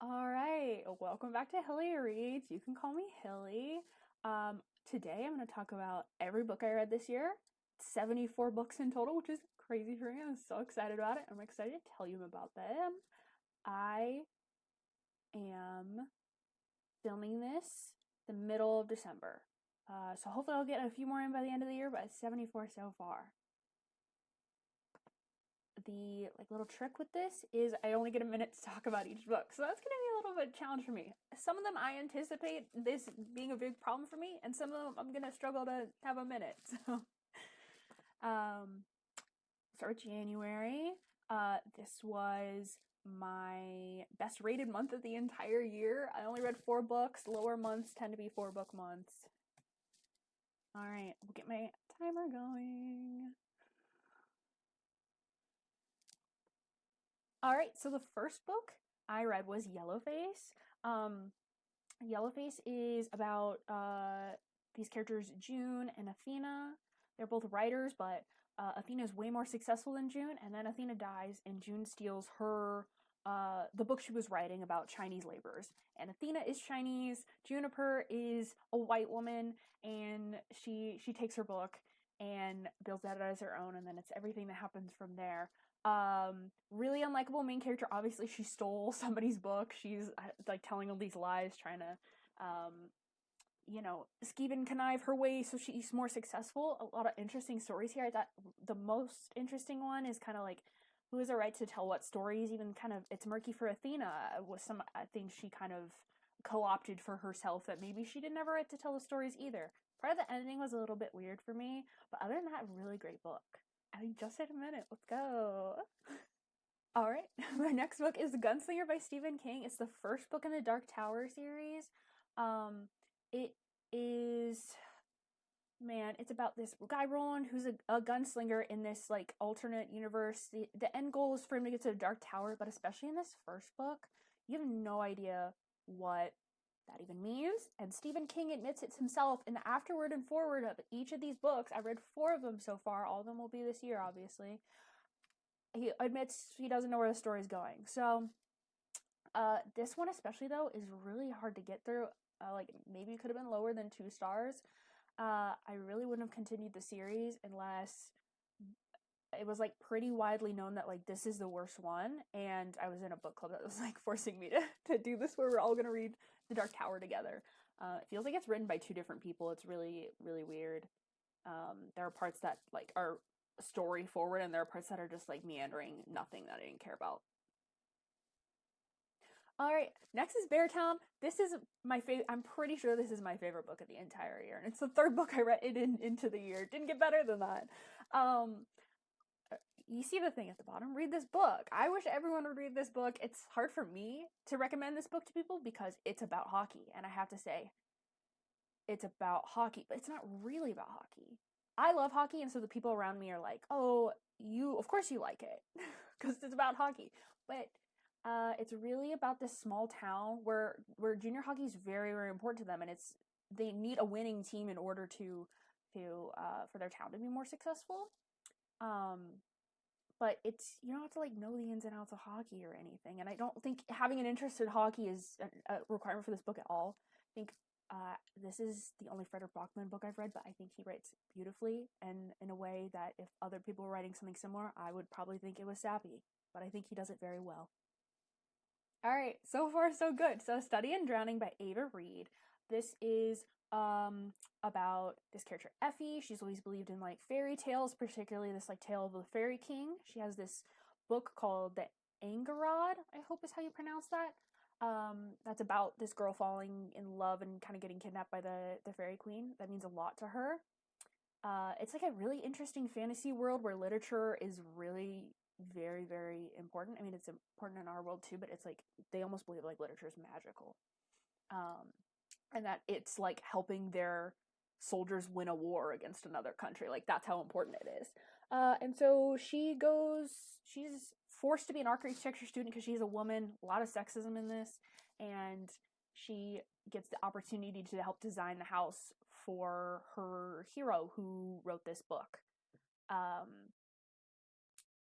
All right, welcome back to Hilly Reads. You can call me Hilly. Today I'm going to talk about every book I read this year. 74 books in total, which is crazy for me. I'm so excited about it. I'm excited to tell you about them. I am filming this the middle of December. So hopefully I'll get a few more in by the end of the year, but it's 74 so far. The little trick with this is I only get a minute to talk about each book, so that's going to be a little bit of a challenge for me. Some of them I anticipate this being a big problem for me, and some of them I'm going to struggle to have a minute. So, start with January. This was my best rated month of the entire year. I only read 4 books. Lower months tend to be 4-book months. All right, we'll get my timer going. All right, so the first book I read was Yellowface. Yellowface is about these characters, June and Athena. They're both writers, but Athena is way more successful than June, and then Athena dies, and June steals her the book she was writing about Chinese laborers. And Athena is Chinese, Juniper is a white woman, and she takes her book and builds that as her own, and then it's everything that happens from there. Really unlikable main character. Obviously, she stole somebody's book. She's like telling all these lies, trying to, scheme and connive her way so she's more successful. A lot of interesting stories here. I thought the most interesting one is kind of like who has a right to tell what stories. Even kind of it's murky for Athena. With some things she kind of co-opted for herself that maybe she didn't have a right to tell the stories either. Part of the ending was a little bit weird for me, but other than that, really great book. I mean, just in a minute. Let's go. All right. My next book is Gunslinger by Stephen King. It's the first book in the Dark Tower series. It is, man, it's about this guy Roland who's a gunslinger in this like alternate universe. The end goal is for him to get to the Dark Tower, but especially in this first book, you have no idea what that even means. And Stephen King admits it himself in the afterword and forward of each of these books. I've read 4 of them so far. All of them will be this year, obviously. He admits he doesn't know where the story's going. So, this one especially though is really hard to get through. Like maybe it could have been lower than 2 stars. I really wouldn't have continued the series unless it was like pretty widely known that like this is the worst one, and I was in a book club that was like forcing me to do this where we're all gonna read The Dark Tower together. It feels like it's written by 2 different people. It's really really weird. There are parts that like are story forward, and there are parts that are just like meandering, nothing that I didn't care about. All right, next is Beartown. This is my favorite. I'm pretty sure this is my favorite book of the entire year, and it's the 3rd book I read into the year. Didn't get better than that. Um, you see the thing at the bottom. Read this book. I wish everyone would read this book. It's hard for me to recommend this book to people because it's about hockey, and I have to say, it's about hockey, but it's not really about hockey. I love hockey, and so the people around me are like, "Oh, of course you like it, because it's about hockey." But it's really about this small town where junior hockey is very very important to them, and they need a winning team in order to for their town to be more successful. Um, but it's you don't have to like know the ins and outs of hockey or anything, and I don't think having an interest in hockey is a requirement for this book at all. I think this is the only Frederick Bachman book I've read, but I think he writes beautifully and in a way that if other people were writing something similar, I would probably think it was sappy, but I think he does it very well. All right, so far so good. So Study in Drowning by Ava Reed. This is about this character Effie. She's always believed in like fairy tales, particularly this like tale of the fairy king. She has this book called The Angarod, I hope is how you pronounce that. That's about this girl falling in love and kind of getting kidnapped by the fairy queen. That means a lot to her. It's like a really interesting fantasy world where literature is really very, very important. I mean, it's important in our world too, but it's like they almost believe like literature is magical. Um, and that it's like helping their soldiers win a war against another country. Like that's how important it is. And so she's forced to be an architecture student because she's a woman. A lot of sexism in this, and she gets the opportunity to help design the house for her hero who wrote this book. Um,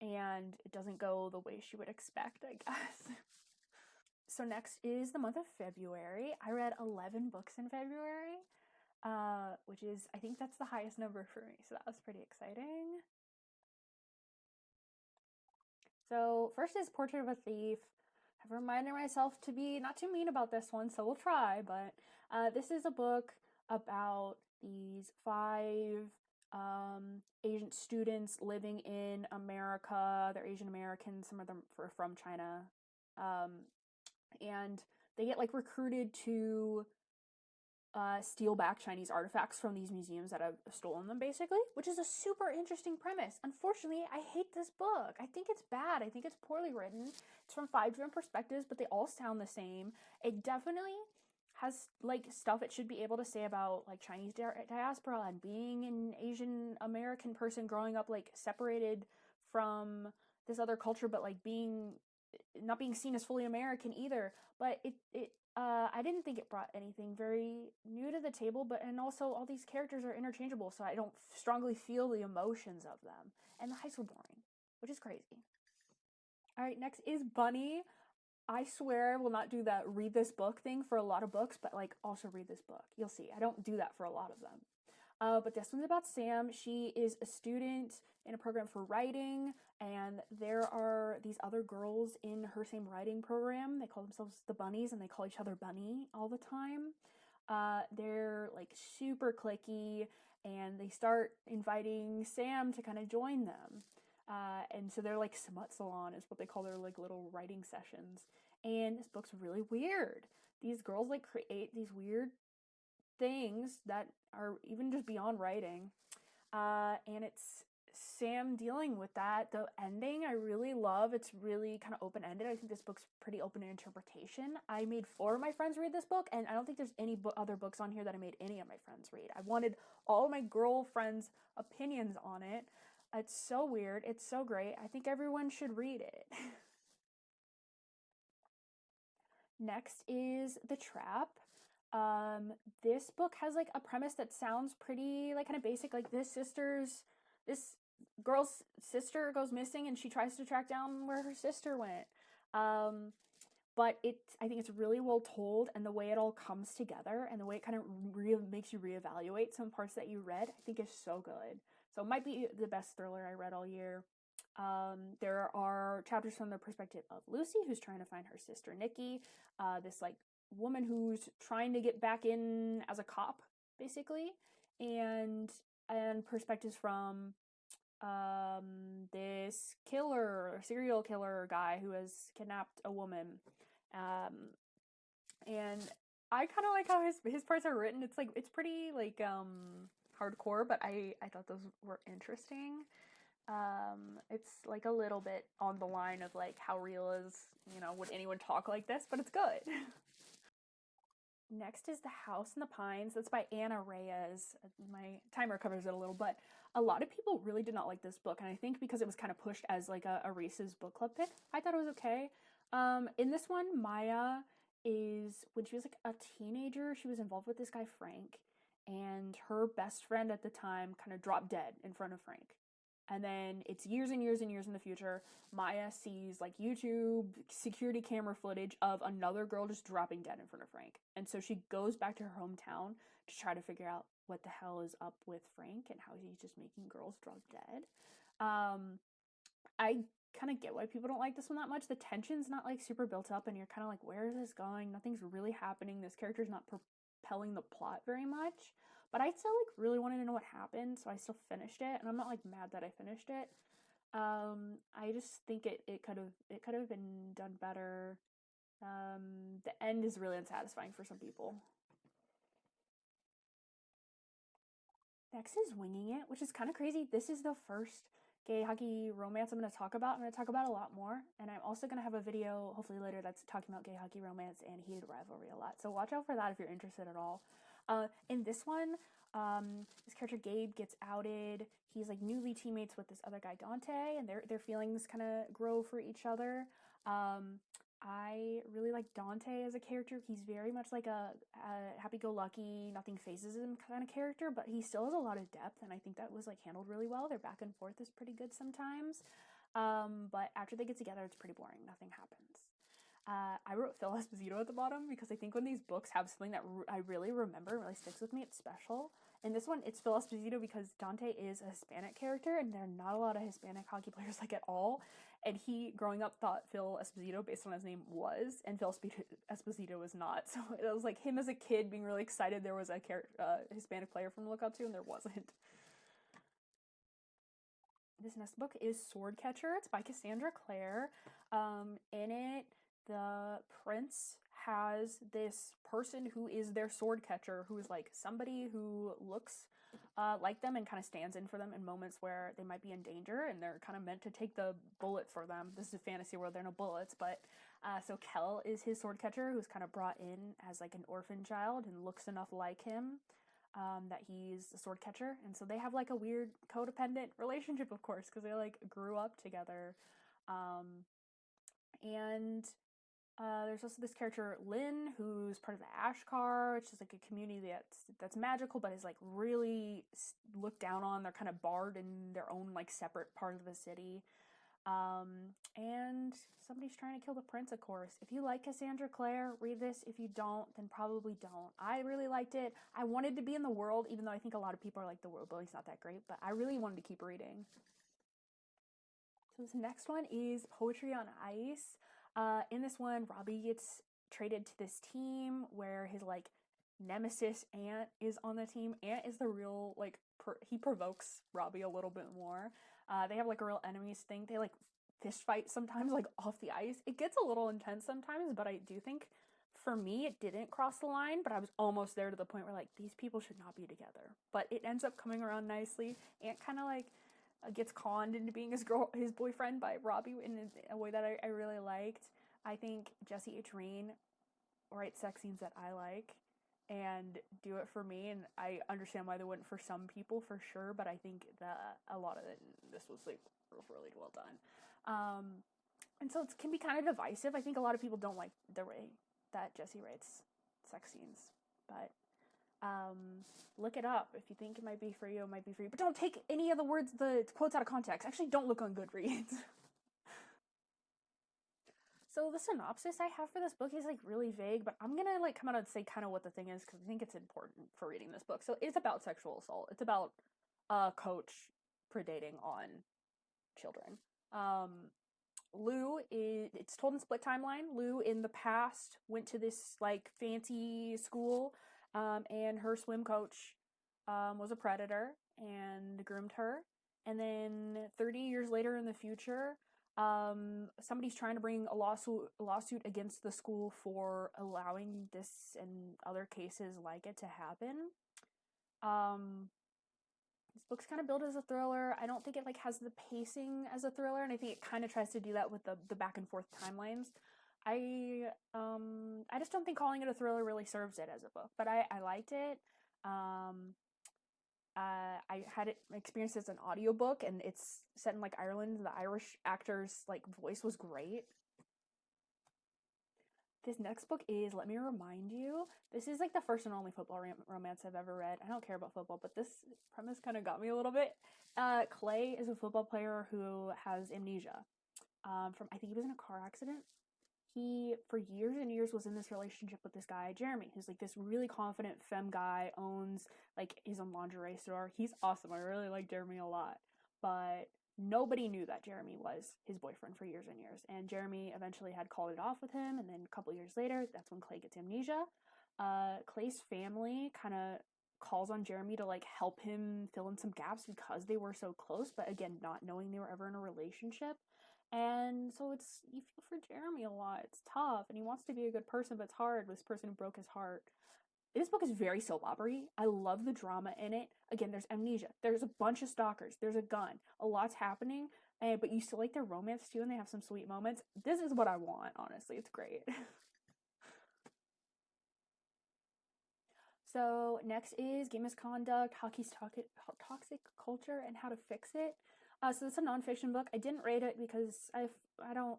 and it doesn't go the way she would expect, I guess. So next is the month of February. I read 11 books in February, which is, I think that's the highest number for me, so that was pretty exciting. So first is Portrait of a Thief. I've reminded myself to be not too mean about this one, so we'll try, but this is a book about these 5 Asian students living in America. They're Asian Americans, some of them are from China. And they get like recruited to steal back Chinese artifacts from these museums that have stolen them, basically, which is a super interesting premise. Unfortunately, I hate this book. I think it's bad. I think it's poorly written. It's from 5 different perspectives, but they all sound the same. It definitely has like stuff it should be able to say about like Chinese diaspora and being an Asian American person growing up like separated from this other culture, but like not being seen as fully American either. But I didn't think it brought anything very new to the table, and also all these characters are interchangeable, so I don't strongly feel the emotions of them. And the heists were boring, which is crazy. All right, next is Bunny. I swear I will not do that read this book thing for a lot of books, but like also read this book. You'll see. I don't do that for a lot of them. But this one's about Sam. She is a student in a program for writing, and there are these other girls in her same writing program. They call themselves the Bunnies, and they call each other Bunny all the time. They're like super cliquey, and they start inviting Sam to kind of join them. And so they're like smut salon is what they call their like little writing sessions. And this book's really weird. These girls like create these weird things that are even just beyond writing. And it's Sam dealing with that. The ending I really love. It's really kind of open-ended. I think this book's pretty open to interpretation. I made 4 of my friends read this book, and I don't think there's any other books on here that I made any of my friends read. I wanted all of my girlfriends' opinions on it. It's so weird. It's so great. I think everyone should read it. Next is The Trap. This book has like a premise that sounds pretty like kind of basic. Like this girl's sister goes missing and she tries to track down where her sister went. But I think it's really well told, and the way it all comes together and the way it kind of makes you reevaluate some parts that you read, I think is so good. So it might be the best thriller I read all year. There are chapters from the perspective of Lucy, who's trying to find her sister Nikki, this like woman who's trying to get back in as a cop, basically, and perspectives from this serial killer guy who has kidnapped a woman, and I kind of like how his parts are written. It's pretty like hardcore, but I thought those were interesting. It's like a little bit on the line of like how real is, would anyone talk like this, but it's good. Next is The House in the Pines. That's by Anna Reyes. My timer covers it a little, but a lot of people really did not like this book, and I think because it was kind of pushed as like a Reese's book club pick, I thought it was okay. In this one, Maya is, when she was like a teenager, she was involved with this guy Frank, and her best friend at the time kind of dropped dead in front of Frank. And then it's years and years and years in the future, Maya sees like YouTube security camera footage of another girl just dropping dead in front of Frank. And so she goes back to her hometown to try to figure out what the hell is up with Frank and how he's just making girls drop dead. I kind of get why people don't like this one that much. The tension's not like super built up, and you're kind of like, where is this going? Nothing's really happening. This character's not propelling the plot very much. But I still like really wanted to know what happened, so I still finished it, and I'm not like mad that I finished it. I just think it could have been done better. The end is really unsatisfying for some people. Next is Winging It, which is kind of crazy. This is the first gay hockey romance I'm going to talk about. I'm going to talk about a lot more, and I'm also going to have a video hopefully later that's talking about gay hockey romance and heated rivalry a lot. So watch out for that if you're interested at all. In this one, this character Gabe gets outed. He's like newly teammates with this other guy Dante, and their feelings kind of grow for each other. I really like Dante as a character. He's very much like a happy-go-lucky, nothing phases him kind of character, but he still has a lot of depth, and I think that was like handled really well. Their back and forth is pretty good sometimes, but after they get together, it's pretty boring. Nothing happens. I wrote Phil Esposito at the bottom because I think when these books have something that I really remember and really sticks with me, it's special. And this one, it's Phil Esposito because Dante is a Hispanic character, and there are not a lot of Hispanic hockey players like at all. And he, growing up, thought Phil Esposito, based on his name, was, and Phil Esposito was not. So it was like him as a kid being really excited there was a Hispanic player from the look up to, and there wasn't. This next book is Swordcatcher. It's by Cassandra Clare. In it, the prince has this person who is their sword catcher, who is like somebody who looks like them and kind of stands in for them in moments where they might be in danger, and they're kind of meant to take the bullet for them. This is a fantasy world, there are no bullets, but so Kel is his sword catcher, who's kind of brought in as like an orphan child and looks enough like him that he's a sword catcher, and so they have like a weird codependent relationship, of course, because they like grew up together. And there's also this character Lynn, who's part of the Ashkar, which is like a community that's magical, but is like really looked down on. They're kind of barred in their own like separate part of the city. And somebody's trying to kill the prince, of course. If you like Cassandra Clare, read this. If you don't, then probably don't. I really liked it. I wanted to be in the world, even though I think a lot of people are like, the world building's not that great, but I really wanted to keep reading. So this next one is Poetry on Ice. In this one, Robbie gets traded to this team where his like nemesis Ant is on the team. Ant is the real like he provokes Robbie a little bit more. They have like a real enemies thing. They like fist fight sometimes, like off the ice. It gets a little intense sometimes, but I do think for me it didn't cross the line. But I was almost there to the point where like these people should not be together. But it ends up coming around nicely. Ant kind of like gets conned into being his boyfriend by Robbie in a way that I really liked. I think Jesse H. Reen writes sex scenes that I like and do it for me, and I understand why they wouldn't for some people for sure, but I think that a lot of this was like really well done. And so it can be kind of divisive. I think a lot of people don't like the way that Jesse writes sex scenes, but look it up. If you think it might be for you, it might be for you. But don't take any of the quotes out of context. Actually, don't look on Goodreads. So the synopsis I have for this book is like really vague, but I'm gonna like come out and say kind of what the thing is because I think it's important for reading this book. So it's about sexual assault. It's about a coach predating on children. Lou it's told in split timeline. Lou in the past went to this like fancy school, and her swim coach was a predator and groomed her. And then 30 years later in the future, somebody's trying to bring a lawsuit against the school for allowing this and other cases like it to happen. This book's kind of billed as a thriller. I don't think it like has the pacing as a thriller, and I think it kind of tries to do that with the back and forth timelines. I just don't think calling it a thriller really serves it as a book, but I liked it. I had it experienced as an audiobook, and it's set in like Ireland. The Irish actor's like voice was great. This next book is Let Me Remind You. This is like the first and only football romance I've ever read. I don't care about football, but this premise kind of got me a little bit. Clay is a football player who has amnesia. From I think he was in a car accident. He, for years and years, was in this relationship with this guy, Jeremy, who's like this really confident femme guy, owns like his own lingerie store. He's awesome. I really like Jeremy a lot. But nobody knew that Jeremy was his boyfriend for years and years. And Jeremy eventually had called it off with him. And then a couple years later, that's when Clay gets amnesia. Clay's family kind of calls on Jeremy to like help him fill in some gaps because they were so close, but again, not knowing they were ever in a relationship. And so you feel for Jeremy a lot. It's tough, and he wants to be a good person, but it's hard with this person who broke his heart. This book is very soap opera-y. I love the drama in it. Again, there's amnesia. There's a bunch of stalkers. There's a gun. A lot's happening, but you still like their romance too, and they have some sweet moments. This is what I want, honestly. It's great. So next is Game Misconduct, Hockey's Toxic Culture, and How to Fix It. So it's a nonfiction book. I didn't rate it because I don't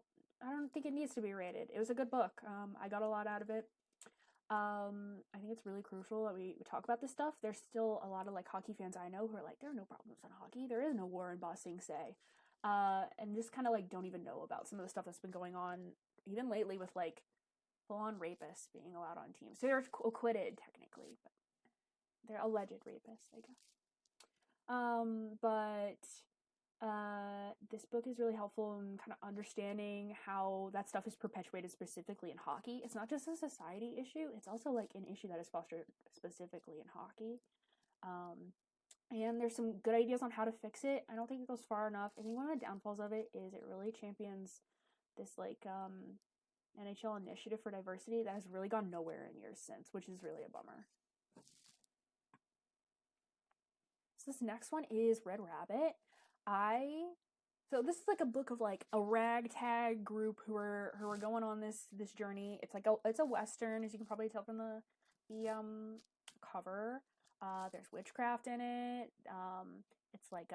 think it needs to be rated. It was a good book. I got a lot out of it. I think it's really crucial that we talk about this stuff. There's still a lot of like hockey fans I know who are like, there are no problems in hockey. There is no war in Ba Sing Se. And just kind of like don't even know about some of the stuff that's been going on even lately with like full-on rapists being allowed on teams. So they're acquitted technically, but they're alleged rapists, I guess. But this book is really helpful in kind of understanding how that stuff is perpetuated specifically in hockey. It's not just a society issue, it's also like an issue that is fostered specifically in hockey. And there's some good ideas on how to fix it. I don't think it goes far enough. I think one of the downfalls of it is it really champions this like NHL initiative for diversity that has really gone nowhere in years since, which is really a bummer. So this next one is Red Rabbit. So this is like a book of like a ragtag group who are going on this journey. It's like it's a Western, as you can probably tell from the cover. There's witchcraft in it. It's like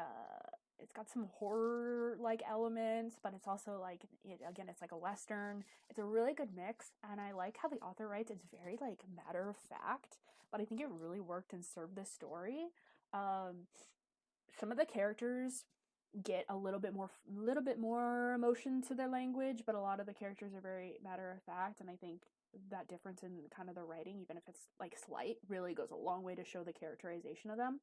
it's got some horror like elements, but it's also like it's like a Western. It's a really good mix, and I like how the author writes. It's very like matter of fact, but I think it really worked and served this story. Some of the characters get a little bit more emotion to their language, but a lot of the characters are very matter of fact, and I think that difference in kind of the writing, even if it's like slight, really goes a long way to show the characterization of them.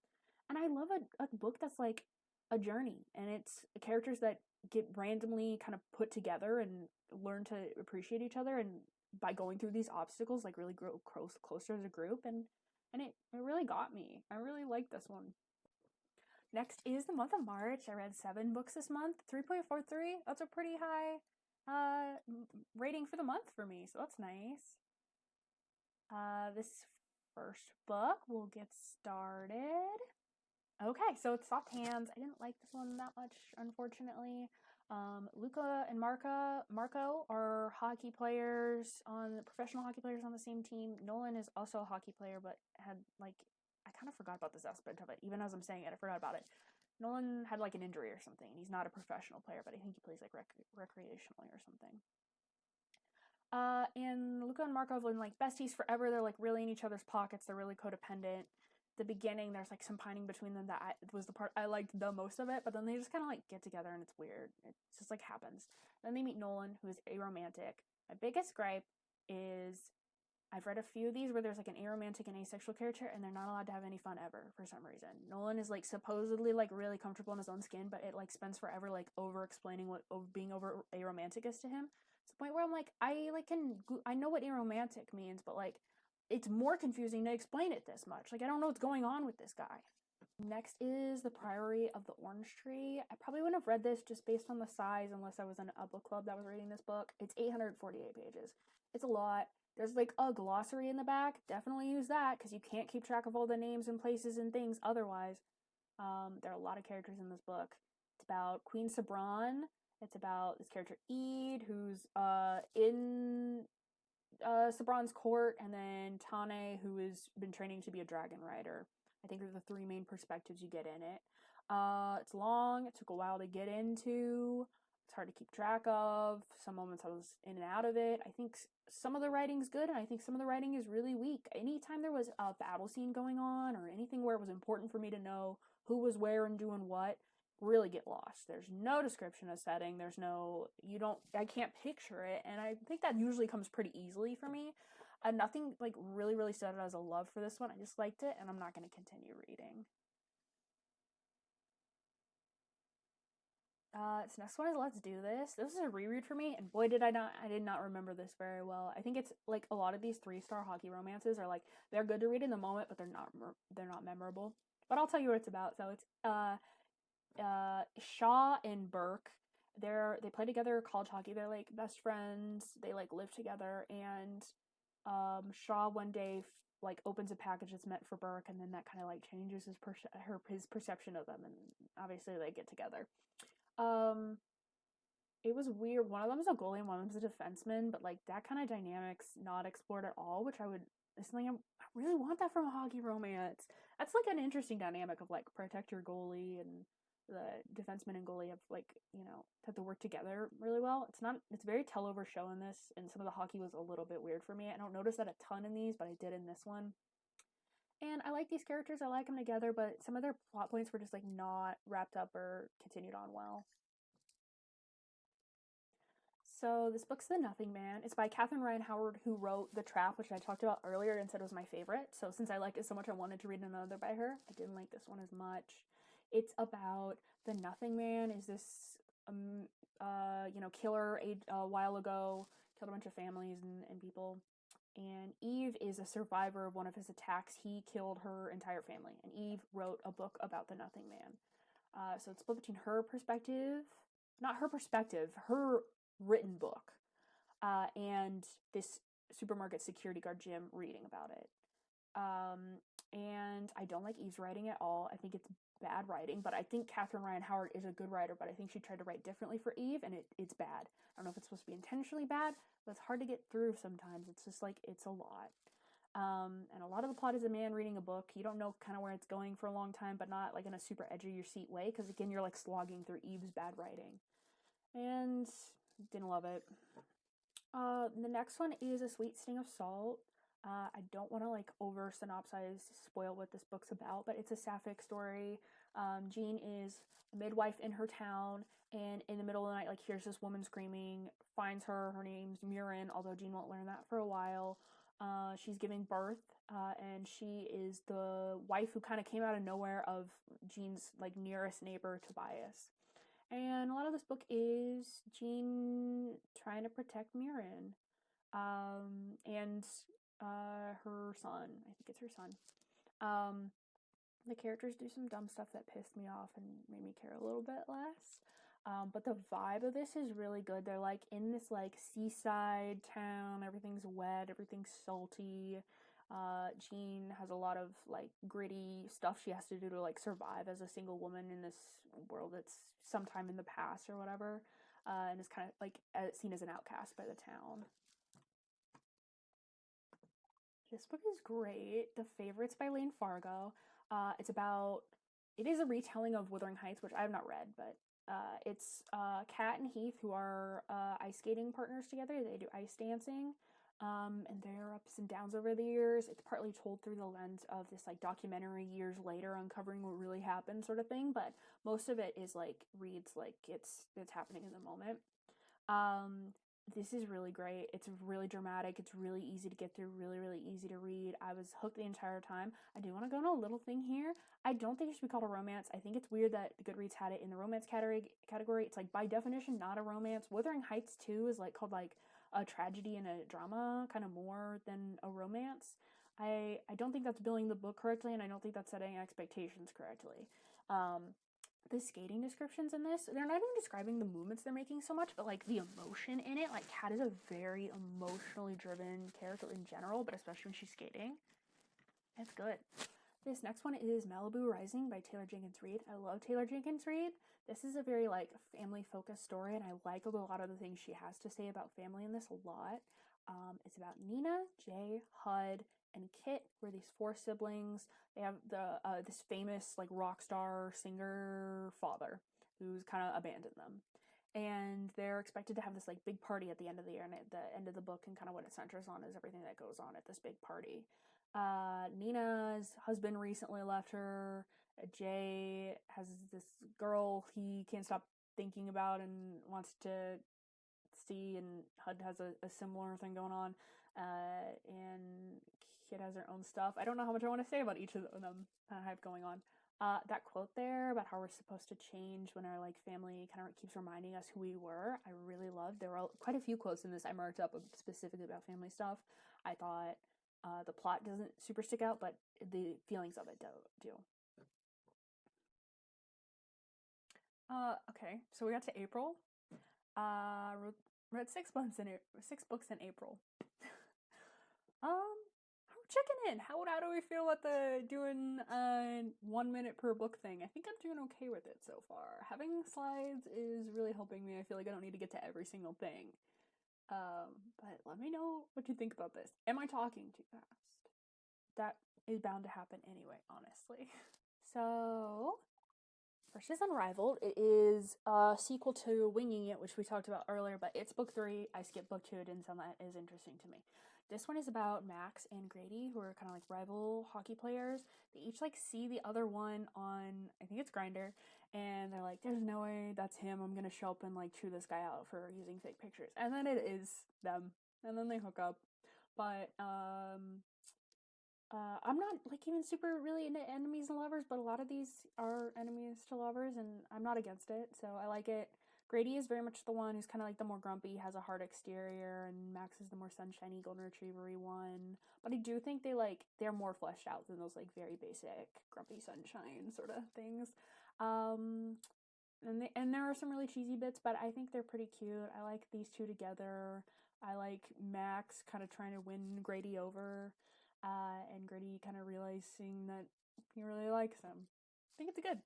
And I love a book that's like a journey, and it's characters that get randomly kind of put together and learn to appreciate each other, and by going through these obstacles, like really grow closer as a group, and it really got me. I really like this one. Next is the month of March. I read 7 books this month, 3.43. That's a pretty high rating for the month for me, so that's nice. This first book, we'll get started. Okay, so it's Soft Hands. I didn't like this one that much, unfortunately. Luca and Marco are hockey players, professional hockey players on the same team. Nolan is also a hockey player, but had like, I kind of forgot about this aspect of it. Even as I'm saying it, I forgot about it. Nolan had like an injury or something. He's not a professional player, but I think he plays like recreationally or something. And Luca and Marco have been like besties forever. They're like really in each other's pockets. They're really codependent. The beginning, there's like some pining between them that was the part I liked the most of it, but then they just kind of like get together and it's weird. It just like happens. Then they meet Nolan, who is aromantic. My biggest gripe is I've read a few of these where there's like an aromantic and asexual character and they're not allowed to have any fun ever for some reason. Nolan is like supposedly like really comfortable in his own skin, but it like spends forever like over explaining what being over aromantic is to him. To the point where I'm like, I know what aromantic means, but like it's more confusing to explain it this much. Like I don't know what's going on with this guy. Next is The Priory of the Orange Tree. I probably wouldn't have read this just based on the size unless I was in a book club that was reading this book. It's 848 pages. It's a lot. There's like a glossary in the back. Definitely use that because you can't keep track of all the names and places and things otherwise. There are a lot of characters in this book. It's about Queen Sabran. It's about this character Ede, who's in Sabran's court, and then Tane, who has been training to be a dragon rider. I think are the 3 main perspectives you get in it. It's long. It took a while to get into. It's hard to keep track of. Some moments I was in and out of it. I think some of the writing's good, and I think some of the writing is really weak. Anytime there was a battle scene going on, or anything where it was important for me to know who was where and doing what, really get lost. There's no description of setting. I can't picture it, and I think that usually comes pretty easily for me. Nothing like really stood out as a love for this one. I just liked it, and I'm not going to continue reading. This next one is Let's Do This. This is a reread for me, and boy did I did not remember this very well. I think it's like a lot of these 3-star hockey romances are like they're good to read in the moment, but they're not memorable. But I'll tell you what it's about. So it's Shaw and Burke. They play together college hockey. They're like best friends. They like live together, and Shaw one day like opens a package that's meant for Burke, and then that kind of like changes his perception of them, and obviously they get together. It was weird. One of them is a goalie and one of them is a defenseman, but like that kind of dynamic's not explored at all, which it's something I really want that from a hockey romance. That's like an interesting dynamic of like protect your goalie, and the defenseman and goalie have to work together really well. It's very tell-over show in this, and some of the hockey was a little bit weird for me. I don't notice that a ton in these, but I did in this one. And I like these characters, I like them together, but some of their plot points were just like not wrapped up or continued on well. So this book's The Nothing Man. It's by Catherine Ryan Howard, who wrote The Trap, which I talked about earlier and said was my favorite. So since I liked it so much, I wanted to read another by her. I didn't like this one as much. It's about the Nothing Man. Is this killer a while ago, killed a bunch of families and people. And Eve is a survivor of one of his attacks. He killed her entire family, and Eve wrote a book about the Nothing Man. So it's split between her perspective, not her perspective, her written book, and this supermarket security guard Jim reading about it. And I don't like Eve's writing at all. I think it's bad writing, but I think Catherine Ryan Howard is a good writer, but I think she tried to write differently for Eve, and it's bad. I don't know if it's supposed to be intentionally bad, but it's hard to get through sometimes. It's just like, it's a lot. And a lot of the plot is a man reading a book. You don't know kind of where it's going for a long time, but not like in a super edge of your seat way, because again, you're like slogging through Eve's bad writing. And didn't love it. The next one is A Sweet Sting of Salt. I don't want to like over synopsize, spoil what this book's about, but it's a sapphic story. Jean is a midwife in her town, and in the middle of the night, like, hears this woman screaming, finds her. Her name's Murin, although Jean won't learn that for a while. She's giving birth, and she is the wife who kind of came out of nowhere of Jean's like nearest neighbor, Tobias. And a lot of this book is Jean trying to protect Murin, and her son. I think it's her son. The characters do some dumb stuff that pissed me off and made me care a little bit less. But the vibe of this is really good. They're like in this like seaside town. Everything's wet. Everything's salty. Jean has a lot of like gritty stuff she has to do to like survive as a single woman in this world that's sometime in the past or whatever, and is kind of like seen as an outcast by the town. This book is great. The Favorites by Lane Fargo. It is a retelling of Wuthering Heights, which I have not read, but it's Kat and Heath, who are ice skating partners together. They do ice dancing, and their ups and downs over the years. It's partly told through the lens of this like documentary years later, uncovering what really happened, sort of thing. But most of it is like reads like it's happening in the moment. This is really great. It's really dramatic. It's really easy to get through, really, really easy to read. I was hooked the entire time. I do want to go on a little thing here. I don't think it should be called a romance. I think it's weird that Goodreads had it in the romance category. It's like by definition not a romance. Wuthering Heights 2 is like called like a tragedy and a drama, kind of more than a romance. I don't think that's billing the book correctly, and I don't think that's setting expectations correctly. The skating descriptions in this, they're not even describing the movements they're making so much, but like the emotion in it. Like, Kat is a very emotionally driven character in general, but especially when she's skating. It's good. This next one is Malibu Rising by Taylor Jenkins Reid. I love Taylor Jenkins Reid. This is a very like family focused story, and I like a lot of the things she has to say about family in this a lot. It's about Nina, Jay, Hud, and Kit. We're these four siblings. They have this famous like rock star singer father who's kind of abandoned them, and they're expected to have this like big party at the end of the year. And at the end of the book, and kind of what it centers on is everything that goes on at this big party. Nina's husband recently left her. Jay has this girl he can't stop thinking about and wants to see, and Hud has a similar thing going on. And Kit has her own stuff. I don't know how much I want to say about each of them I have going on. That quote there about how we're supposed to change when our like family kind of keeps reminding us who we were, I really loved. There were quite a few quotes in this I marked up specifically about family stuff. I thought the plot doesn't super stick out, but the feelings of it do. Okay, so we got to April. Read 6 books in April. I'm checking in. How do we feel about the doing 1 minute per book thing? I think I'm doing okay with it so far. Having slides is really helping me. I feel like I don't need to get to every single thing. But let me know what you think about this. Am I talking too fast? That is bound to happen anyway, honestly. So First is Unrivaled. It is a sequel to Winging It, which we talked about earlier, but it's book 3. I skipped book 2. It didn't sound that as interesting to me. This one is about Max and Grady, who are kind of like rival hockey players. They each like see the other one on, I think it's Grindr, and they're like, "There's no way that's him. I'm gonna show up and like chew this guy out for using fake pictures." And then it is them, and then they hook up. But I'm not like even super really into enemies and lovers, but a lot of these are enemies to lovers, and I'm not against it, so I like it. Grady is very much the one who's kind of like the more grumpy, has a hard exterior, and Max is the more sunshiny, golden retriever-y one. But I do think they're more fleshed out than those like very basic grumpy sunshine sort of things. Um, and there are some really cheesy bits, but I think they're pretty cute. I like these two together. I like Max kind of trying to win Grady over, and Grady kind of realizing that he really likes him. I think it's good.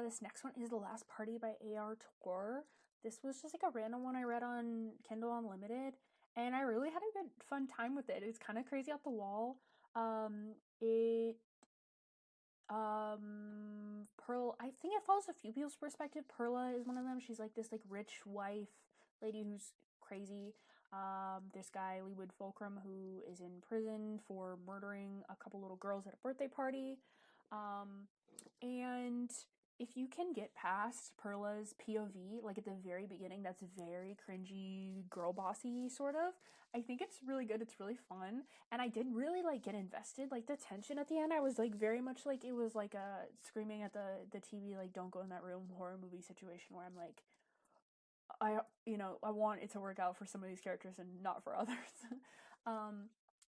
This next one is The Last Party by A.R. Tor. This was just like a random one I read on Kindle Unlimited, and I really had a good fun time with it. It's kind of crazy off the wall. It Pearl, I think it follows a few people's perspective. Perla is one of them. She's like this like rich wife lady who's crazy. This guy Leewood Fulcrum who is in prison for murdering a couple little girls at a birthday party. And if you can get past Perla's POV, like at the very beginning, that's very cringy, girl bossy sort of. I think it's really good. It's really fun, and I did really like get invested. Like the tension at the end, I was like very much like it was like a screaming at the TV, like "Don't go in that room" horror movie situation where I'm like, I want it to work out for some of these characters and not for others. um,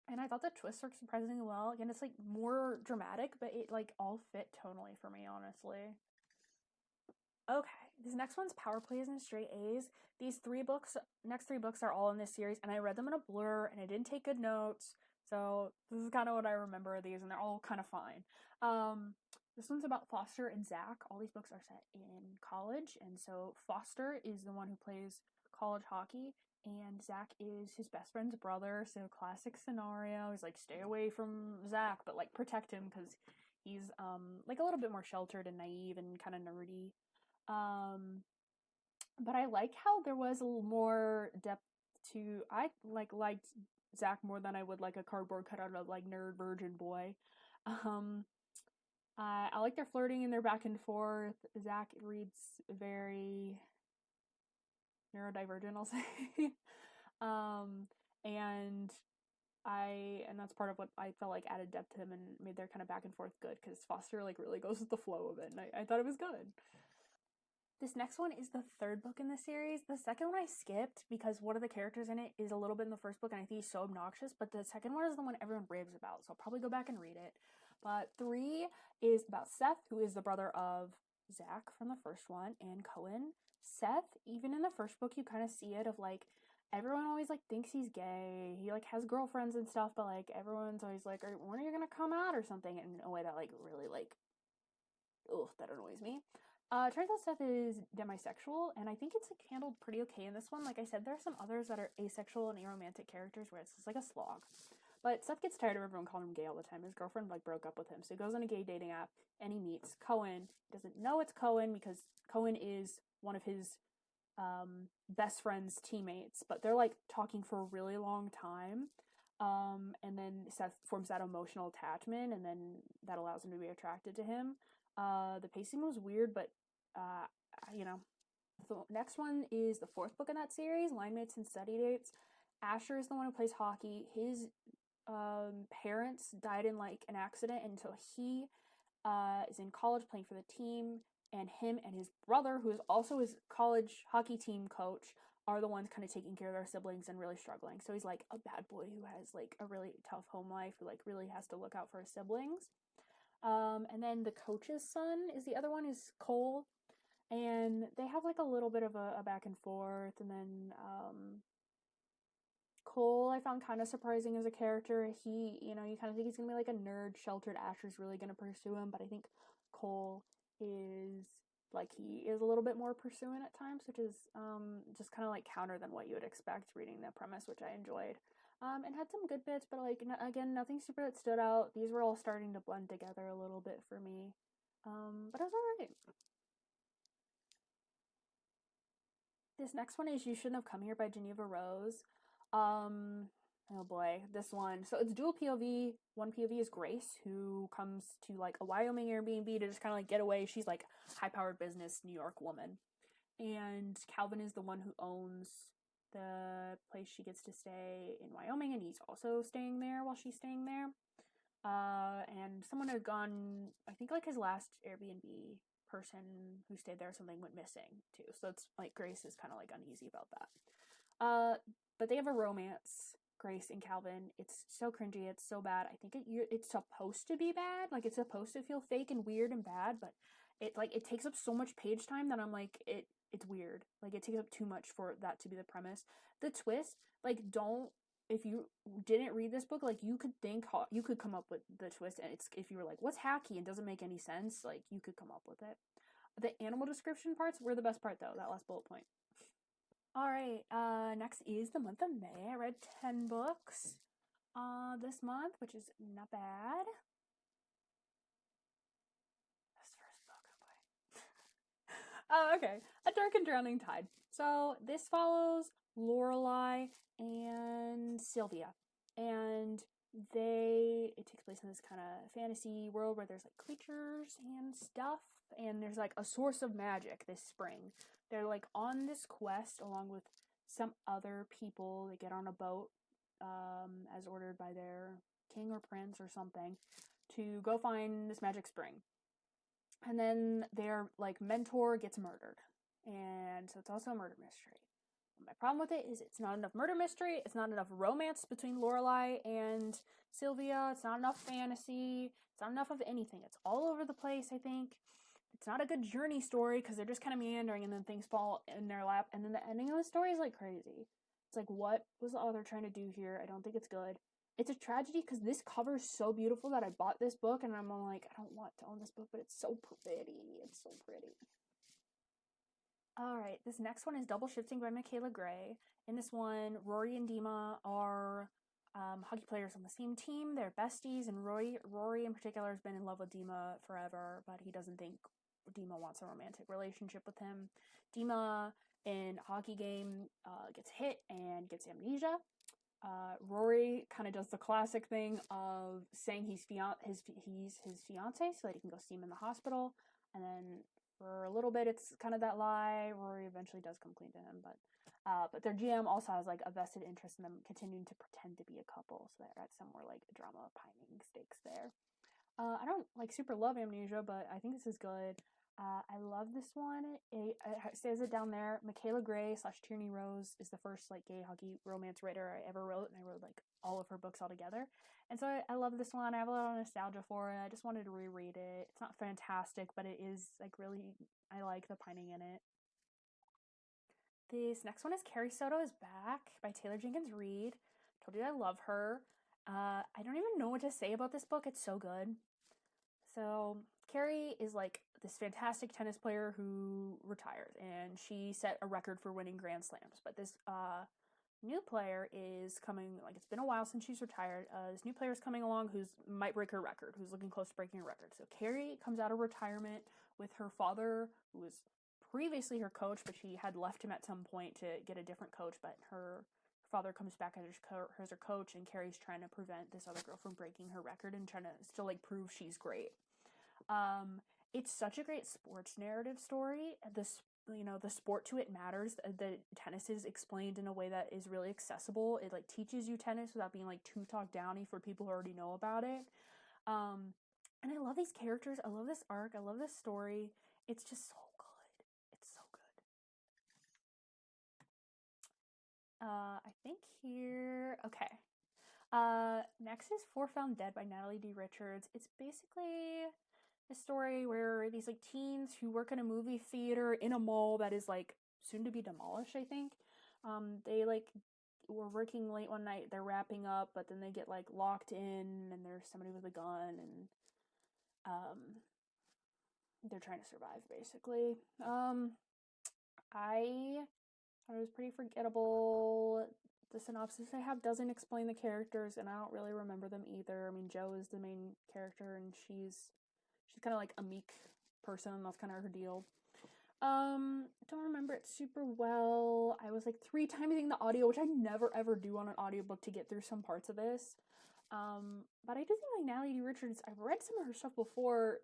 and I thought the twists worked surprisingly well. Again, it's like more dramatic, but it like all fit tonally for me, honestly. Okay, this next one's Power Plays and Straight A's. These next 3 books are all in this series, and I read them in a blur, and I didn't take good notes. So this is kind of what I remember of these, and they're all kind of fine. This one's about Foster and Zach. All these books are set in college, and so Foster is the one who plays college hockey, and Zach is his best friend's brother. So classic scenario. He's like, stay away from Zach, but like protect him because he's like a little bit more sheltered and naive and kind of nerdy. Um, but I like how there was a little more depth to. I liked Zach more than I would like a cardboard cutout of like nerd virgin boy. Um, I like their flirting and their back and forth. Zach reads very neurodivergent, I'll say. um, and and that's part of what I felt like added depth to him and made their kind of back and forth good because Foster like really goes with the flow of it, and I thought it was good. This next one is the 3rd book in the series. The second one I skipped because one of the characters in it is a little bit in the first book and I think he's so obnoxious, but the second one is the one everyone raves about, so I'll probably go back and read it. But 3 is about Seth, who is the brother of Zach from the first one, and Cohen. Seth, even in the first book, you kind of see it of like, everyone always like thinks he's gay. He like has girlfriends and stuff, but like everyone's always like, when are you gonna come out or something? In a way that like really like, ugh, that annoys me. Turns out Seth is demisexual, and I think it's like handled pretty okay in this one. Like I said, there are some others that are asexual and aromantic characters where it's just like a slog. But Seth gets tired of everyone calling him gay all the time. His girlfriend like broke up with him, so he goes on a gay dating app and he meets Cohen. He doesn't know it's Cohen because Cohen is one of his best friend's teammates, but they're like talking for a really long time. And then Seth forms that emotional attachment, and then that allows him to be attracted to him. The pacing was weird, but uh, you know. The next one is the 4th book in that series, Line Mates and Study Dates. Asher is the one who plays hockey. His parents died in like an accident, and so he is in college playing for the team. And him and his brother, who is also his college hockey team coach, are the ones kind of taking care of their siblings and really struggling. So he's like a bad boy who has like a really tough home life, who like really has to look out for his siblings. And then the coach's son is the other one, is Cole, and they have like a little bit of a back and forth. And then Cole I found kind of surprising as a character. You kind of think he's gonna be like a nerd, sheltered. Asher's really gonna pursue him, but I think Cole is he is a little bit more pursuing at times, which is just kind of like counter than what you would expect reading the premise, which I enjoyed. And had some good bits, but like again, nothing super that stood out. These were all starting to blend together a little bit for me. But it was alright. This next one is You Shouldn't Have Come Here by Geneva Rose. Oh boy, this one. So it's dual POV. One POV is Grace, who comes to like a Wyoming Airbnb to just kind of like get away. She's like high-powered business New York woman. And Calvin is the one who owns the place she gets to stay in Wyoming, and he's also staying there while she's staying there. And someone had gone, I think like his last Airbnb person who stayed there or something went missing too. So it's like Grace is kind of like uneasy about that. But they have a romance, Grace and Calvin. It's so cringy. It's so bad. I think it's supposed to be bad. Like it's supposed to feel fake and weird and bad, but it takes up so much page time that I'm like it's weird. Like it takes up too much for that to be the premise. The twist, like don't if you didn't read this book, like you could come up with the twist, and it's if you were like, what's hacky and doesn't make any sense, like you could come up with it. The animal description parts were the best part though, that last bullet point. All right, next is the month of May. I read 10 books this month, which is not bad. This first book, oh boy. Oh, okay. A Dark and Drowning Tide. So this follows Lorelai and Sylvia, and it takes place in this kind of fantasy world where there's like creatures and stuff, and there's like a source of magic this spring. They're like on this quest along with some other people. They get on a boat, as ordered by their king or prince or something, to go find this magic spring. And then their like mentor gets murdered, and so it's also a murder mystery. My problem with it is it's not enough murder mystery. It's not enough romance between Lorelai and Sylvia. It's not enough fantasy. It's not enough of anything. It's all over the place, I think. It's not a good journey story because they're just kind of meandering and then things fall in their lap. And then the ending of the story is like crazy. It's like, what was the author trying to do here? I don't think it's good. It's a tragedy because this cover is so beautiful that I bought this book and I'm like, I don't want to own this book, but it's so pretty. It's so pretty. All right, this next one is Double Shifting by Michaela Gray. In this one, Rory and Dima are hockey players on the same team. They're besties, and Rory in particular has been in love with Dima forever, but he doesn't think Dima wants a romantic relationship with him. Dima in a hockey game gets hit and gets amnesia. Rory kind of does the classic thing of saying he's his fiance so that he can go see him in the hospital, and then for a little bit it's kind of that lie. Rory eventually does come clean to him, but their GM also has like a vested interest in them continuing to pretend to be a couple, so they're at some more like drama pining stakes there. I don't like super love Amnesia, but I think this is good. I love this one. It says it down there. Michaela Gray / Tierney Rose is the first like gay hockey romance writer I ever wrote, and I wrote like all of her books all together. And so I love this one. I have a lot of nostalgia for it. I just wanted to reread it. It's not fantastic, but it is like really. I like the pining in it. This next one is Carrie Soto is Back by Taylor Jenkins Reid. Told you I love her. I don't even know what to say about this book. It's so good. So Carrie is like this fantastic tennis player who retired, and she set a record for winning Grand Slams. But this new player is coming. Like it's been a while since she's retired. This new player is coming along who's might break her record. Who's looking close to breaking her record. So Carrie comes out of retirement with her father, who was previously her coach, but she had left him at some point to get a different coach. But her father comes back as her coach, and Carrie's trying to prevent this other girl from breaking her record and trying to still like prove she's great. It's such a great sports narrative story. The sport to it matters. The tennis is explained in a way that is really accessible. It like teaches you tennis without being like too talk downy for people who already know about it. And I love these characters. I love this arc. I love this story. It's just so good. It's so good. I think here. Okay. Next is Four Found Dead by Natalie D. Richards. It's basically a story where these like teens who work in a movie theater in a mall that is like soon to be demolished, I think. They like were working late one night, they're wrapping up, but then they get like locked in and there's somebody with a gun, and um they're trying to survive basically. I thought it was pretty forgettable. The synopsis I have doesn't explain the characters, and I don't really remember them either. I mean, Jo is the main character, and she's kind of like a meek person. That's kind of her deal. Don't remember it super well. I was like 3 times reading the audio, which I never ever do on an audiobook to get through some parts of this. But I do think like Natalie D. Richards, I've read some of her stuff before.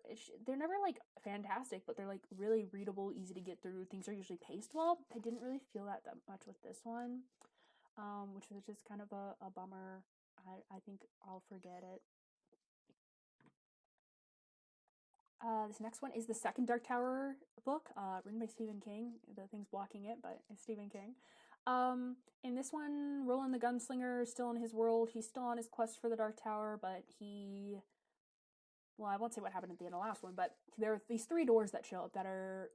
They're never like fantastic, but they're like really readable, easy to get through. Things are usually paced well. I didn't really feel that much with this one, which was just kind of a bummer. I think I'll forget it. This next one is the second Dark Tower book, written by Stephen King. The thing's blocking it, but it's Stephen King. In this one, Roland the Gunslinger is still in his world. He's still on his quest for the Dark Tower, but well, I won't say what happened at the end of the last one, but there are these 3 doors that show up that are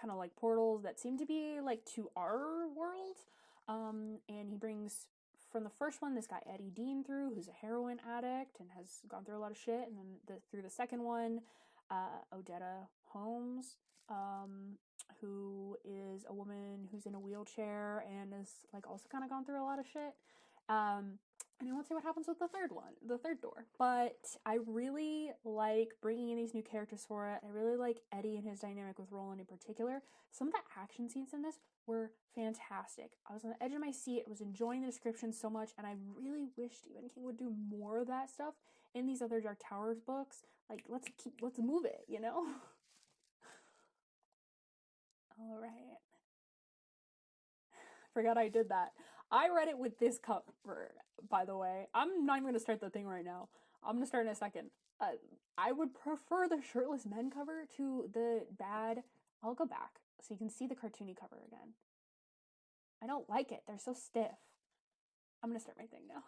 kind of like portals that seem to be like to our world. And he brings from the first one this guy Eddie Dean through, who's a heroin addict and has gone through a lot of shit, and then through the second one, Odetta Holmes, who is a woman who's in a wheelchair and is like also kind of gone through a lot of shit. And I won't say what happens with the third door. But I really like bringing in these new characters for it. I really like Eddie and his dynamic with Roland in particular. Some of the action scenes in this were fantastic. I was on the edge of my seat. I was enjoying the description so much, and I really wish Stephen King would do more of that stuff in these other Dark Towers books. Like, let's move it, you know? All right. Forgot I did that. I read it with this cover, by the way. I'm not even going to start the thing right now. I'm going to start in a second. I would prefer the shirtless men cover to the bad. I'll go back so you can see the cartoony cover again. I don't like it. They're so stiff. I'm going to start my thing now.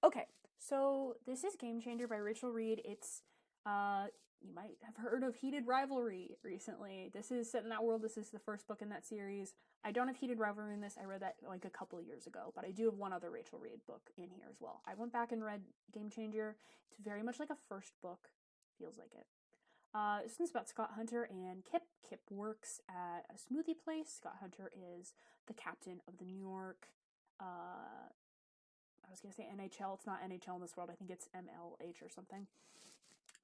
Okay, so this is Game Changer by Rachel Reed. It's, you might have heard of Heated Rivalry recently. This is set in that world. This is the first book in that series. I don't have Heated Rivalry in this. I read that like a couple of years ago, but I do have one other Rachel Reed book in here as well. I went back and read Game Changer. It's very much like a first book. Feels like it. This one's about Scott Hunter and Kip. Kip works at a smoothie place. Scott Hunter is the captain of the New York, I was going to say NHL. It's not NHL in this world. I think it's MLH or something.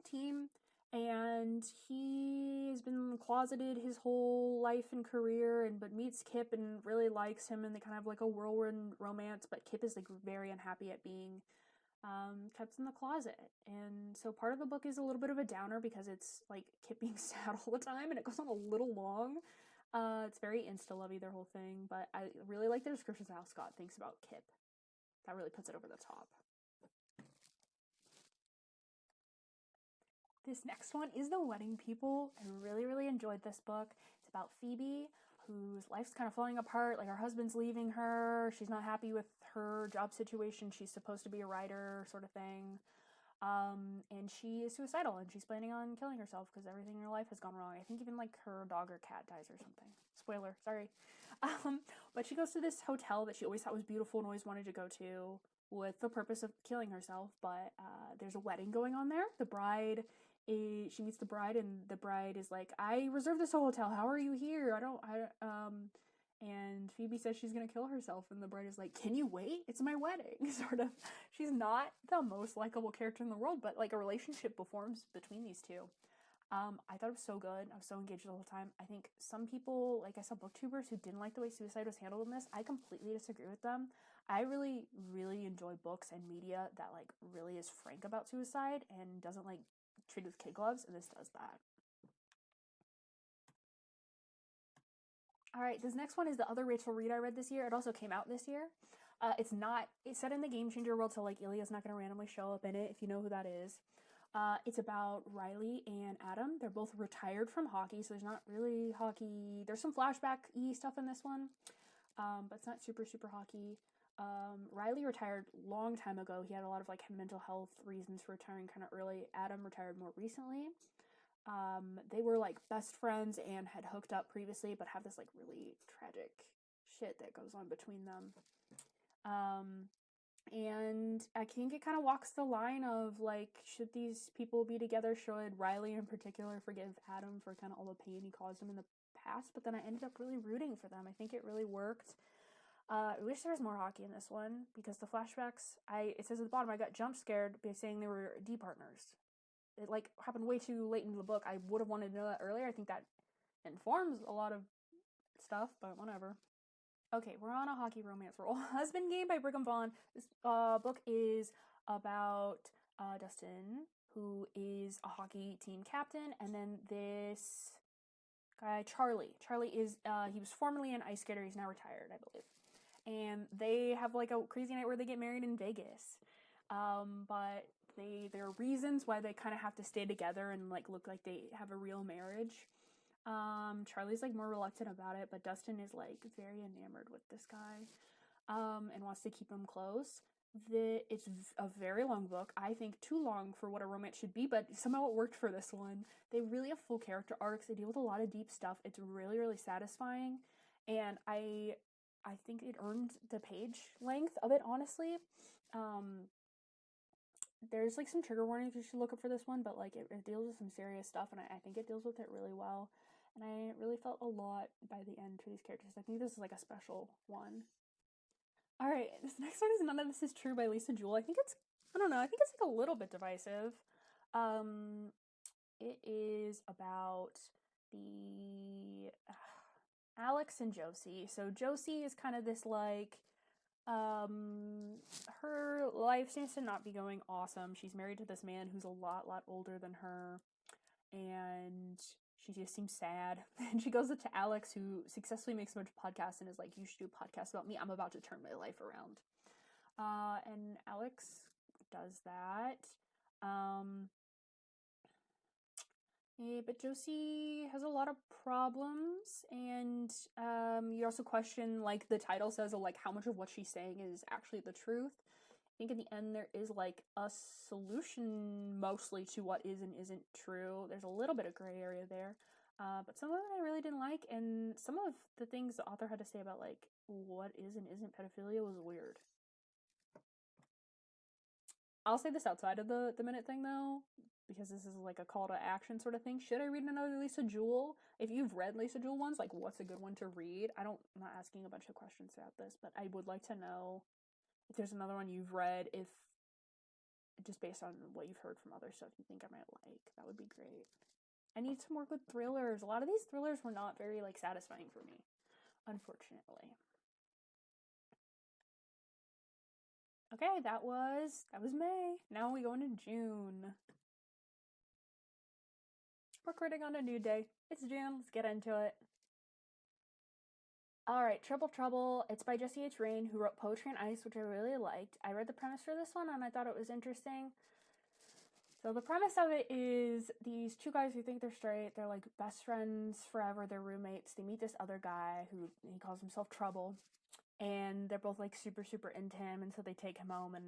Team. And he's been closeted his whole life and career, but meets Kip and really likes him, and they kind of have like a whirlwind romance, but Kip is like very unhappy at being kept in the closet. And so part of the book is a little bit of a downer because it's like Kip being sad all the time, and it goes on a little long. It's very insta-lovey, their whole thing, but I really like the descriptions of how Scott thinks about Kip. That really puts it over the top. This next one is The Wedding People. I really, really enjoyed this book. It's about Phoebe, whose life's kind of falling apart. Like, her husband's leaving her. She's not happy with her job situation. She's supposed to be a writer, sort of thing. And she is suicidal, and she's planning on killing herself because everything in her life has gone wrong. I think even like her dog or cat dies or something. Spoiler, sorry. But she goes to this hotel that she always thought was beautiful and always wanted to go to with the purpose of killing herself. But there's a wedding going on there. She meets the bride, and the bride is like, "I reserved this hotel. How are you here? And Phoebe says she's gonna kill herself, and the bride is like, "Can you wait? It's my wedding." Sort of. She's not the most likable character in the world, but like a relationship forms between these two. I thought it was so good. I was so engaged the whole time. I think some people, like I saw booktubers who didn't like the way suicide was handled in this. I completely disagree with them. I really, really enjoy books and media that like really is frank about suicide and doesn't like treat it with kid gloves, and this does that. All right, this next one is the other Rachel Reed I read this year. It also came out this year. It's set in the Game Changer world, so like Ilya's not going to randomly show up in it if you know who that is. It's about Riley and Adam. They're both retired from hockey, so there's not really hockey. There's some flashback-y stuff in this one, but it's not super, super hockey. Riley retired long time ago. He had a lot of like mental health reasons for retiring kind of early. Adam retired more recently. They were like best friends and had hooked up previously, but have this like really tragic shit that goes on between them. And I think it kind of walks the line of like, should these people be together? Should Riley in particular forgive Adam for kind of all the pain he caused him in the past? But then I ended up really rooting for them. I think it really worked. I wish there was more hockey in this one because the flashbacks, it says at the bottom, I got jump scared by saying they were D partners. it like happened way too late into the book. I would have wanted to know that earlier. I think that informs a lot of stuff, but whatever. Okay, we're on a hockey romance roll. Husband Game by Brigham Vaughn. This book is about Dustin, who is a hockey team captain, and then this guy, Charlie. Charlie is, he was formerly an ice skater. He's now retired, I believe. And they have like a crazy night where they get married in Vegas. But there are reasons why they kind of have to stay together and like look like they have a real marriage. Charlie's like more reluctant about it, but Dustin is like very enamored with this guy, and wants to keep him close. It's a very long book. I think too long for what a romance should be, but somehow it worked for this one. They really have full character arcs. They deal with a lot of deep stuff. It's really, really satisfying, and I think it earned the page length of it, honestly. There's like some trigger warnings you should look up for this one, but like it deals with some serious stuff, and I think it deals with it really well. And I really felt a lot by the end for these characters. I think this is like a special one. Alright, this next one is None of This Is True by Lisa Jewell. I think it's like a little bit divisive. It is about the Alex and Josie. So Josie is kind of this like, her life seems to not be going awesome. She's married to this man who's a lot older than her, and she just seems sad. And she goes up to Alex, who successfully makes a bunch of podcasts, and is like, you should do a podcast about me. I'm about to turn my life around. And Alex does that. But Josie has a lot of problems, and you also question, like the title says, like how much of what she's saying is actually the truth. I think in the end there is like a solution mostly to what is and isn't true. There's a little bit of gray area there, but some of it I really didn't like, and some of the things the author had to say about like what is and isn't pedophilia was weird. I'll say this outside of the minute thing though, because this is like a call to action sort of thing. Should I read another Lisa Jewell? If you've read Lisa Jewell ones, like what's a good one to read? I'm not asking a bunch of questions about this, but I would like to know if there's another one you've read, if just based on what you've heard from other stuff you think I might like. That would be great. I need some more good thrillers. A lot of these thrillers were not very like satisfying for me, unfortunately. Okay, that was May. Now we go into June. We're critting on a new day. It's June. Let's get into it. Alright, Triple Trouble. It's by Jessie H. Rain, who wrote Poetry and Ice, which I really liked. I read the premise for this one, and I thought it was interesting. So the premise of it is these two guys who think they're straight. They're like best friends forever. They're roommates. They meet this other guy who he calls himself Trouble. And they're both like super into him, and so they take him home, and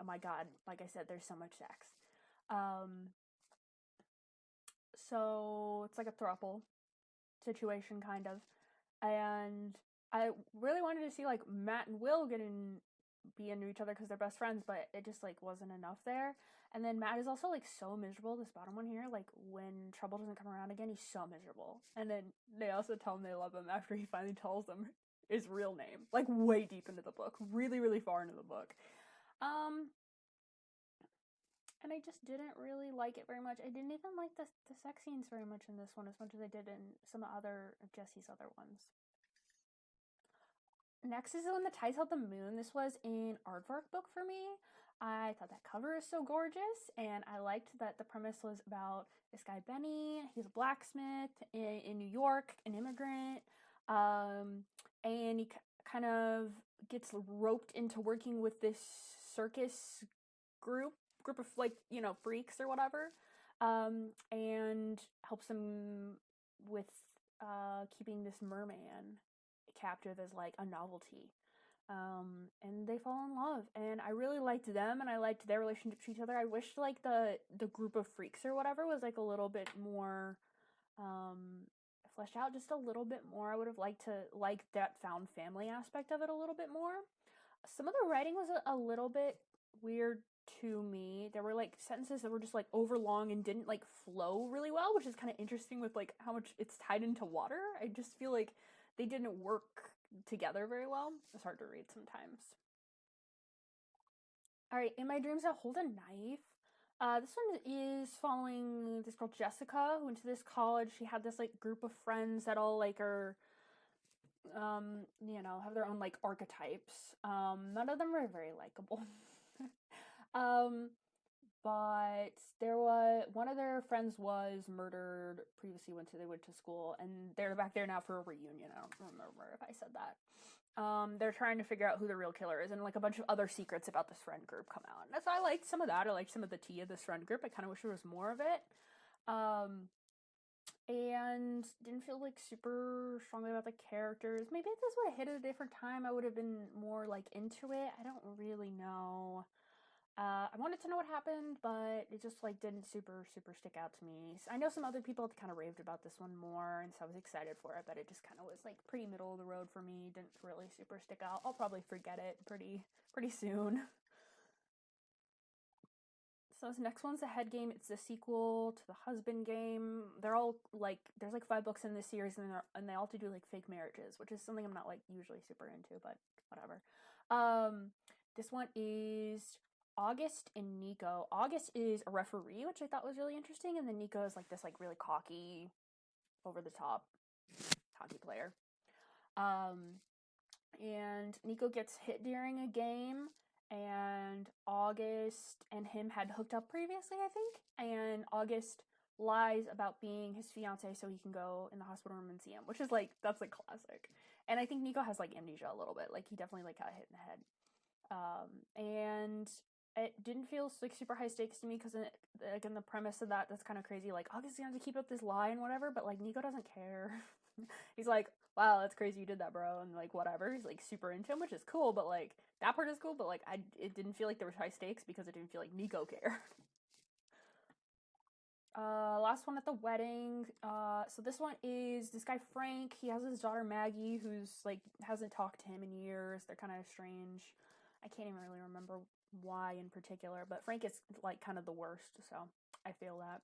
oh my god, like I said, there's so much sex. So it's like a throuple situation kind of, and I really wanted to see like Matt and Will be into each other because they're best friends, but it just like wasn't enough there. And then Matt is also like so miserable, this bottom one here, like when Trouble doesn't come around again, he's so miserable. And then they also tell him they love him after he finally tells them his real name, like way deep into the book, really far into the book. And I just didn't really like it very much. I didn't even like the sex scenes very much in this one as much as I did in some other of Jessie's other ones. Next is When the Tides Held the Moon. This was an aardvark book for me. I thought that cover is so gorgeous, and I liked that the premise was about this guy Benny. He's a blacksmith in New York, an immigrant, and he kind of gets roped into working with this circus group of like, you know, freaks or whatever, and helps him with keeping this merman captive as like a novelty. And they fall in love, and I really liked them, and I liked their relationship to each other. I wished like the group of freaks or whatever was like a little bit more fleshed out, just a little bit more. I would have liked to like that found family aspect of it a little bit more. Some of the writing was a little bit weird to me. There were like sentences that were just like overlong and didn't like flow really well, which is kind of interesting with like how much it's tied into water. I just feel like they didn't work together very well. It's hard to read sometimes. Alright, In My Dreams I Hold a Knife. This one is following this girl Jessica who went to this college. She had this like group of friends that all like are have their own like archetypes. None of them are very likable. um, but there was one of their friends was murdered previously they went to school, and they're back there now for a reunion. I don't remember if I said that. They're trying to figure out who the real killer is, and like a bunch of other secrets about this friend group come out. And so I liked some of that. I liked some of the tea of this friend group. I kind of wish there was more of it. And didn't feel like super strongly about the characters. Maybe if this would have hit at a different time, I would have been more like into it. I don't really know. I wanted to know what happened, but it just like didn't super stick out to me. I know some other people kind of raved about this one more, and so I was excited for it, but it just kind of was like pretty middle of the road for me. Didn't really super stick out. I'll probably forget it pretty soon. So this next one's the Head Game. It's the sequel to the Husband Game. They're all like there's like 5 books in this series, and they all do like fake marriages, which is something I'm not like usually super into, but whatever. This one is August and Nico. August is a referee, which I thought was really interesting, and then Nico is like this like really cocky, over the top hockey player. And Nico gets hit during a game, and August and him had hooked up previously, I think, and August lies about being his fiance so he can go in the hospital room and see him, which is like that's like classic. And I think Nico has like amnesia a little bit, like he definitely like got hit in the head. And it didn't feel like super high stakes to me because again the premise of that's kind of crazy. Like August is gonna have to keep up this lie and whatever, but like Nico doesn't care. He's like, wow, that's crazy you did that, bro, and like whatever. He's like super into him, which is cool, but like that part is cool, but like it didn't feel like there was high stakes because it didn't feel like Nico cared. Last one at the wedding. So this one is this guy Frank. He has his daughter Maggie, who's like hasn't talked to him in years. They're kind of strange. I can't even really remember why in particular, but Frank is like kind of the worst, so I feel that.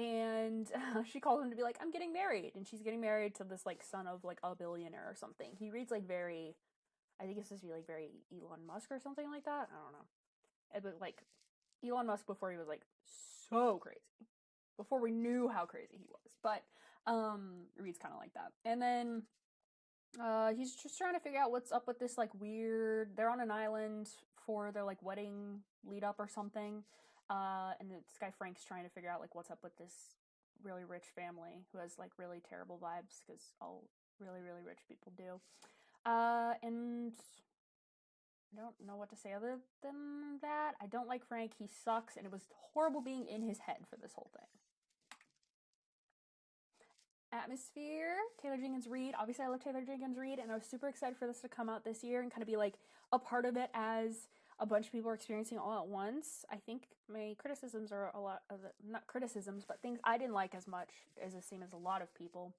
And she calls him to be like, I'm getting married, and she's getting married to this like son of like a billionaire or something. He reads like very, I think it's supposed to be like very Elon Musk or something like that. I don't know. But like Elon Musk before he was like so crazy, before we knew how crazy he was. But reads kind of like that. And then he's just trying to figure out what's up with this like weird. They're on an island for their like wedding lead up or something, and this guy Frank's trying to figure out like what's up with this really rich family who has like really terrible vibes because all really rich people do. And I don't know what to say other than that. I don't like Frank. He sucks, and it was horrible being in his head for this whole thing. Atmosphere, Taylor Jenkins Reid. Obviously, I love Taylor Jenkins Reid, and I was super excited for this to come out this year and kind of be like a part of it as a bunch of people are experiencing all at once. I think my criticisms are a lot of not criticisms, but things I didn't like as much as the same as a lot of people.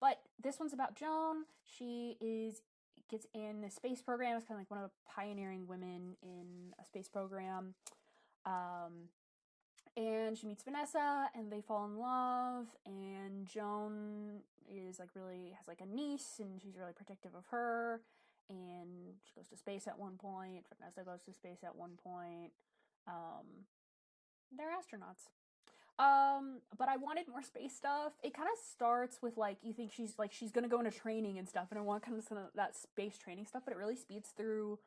But this one's about Joan. She gets in the space program. It's kind of like one of the pioneering women in a space program. And she meets Vanessa, and they fall in love, and Joan is like really has like a niece, and she's really protective of her, and she goes to space at one point. Vanessa goes to space at one point. They're astronauts. But I wanted more space stuff. It kind of starts with like you think she's gonna go into training and stuff, and I want kind of some of that space training stuff, but it really speeds through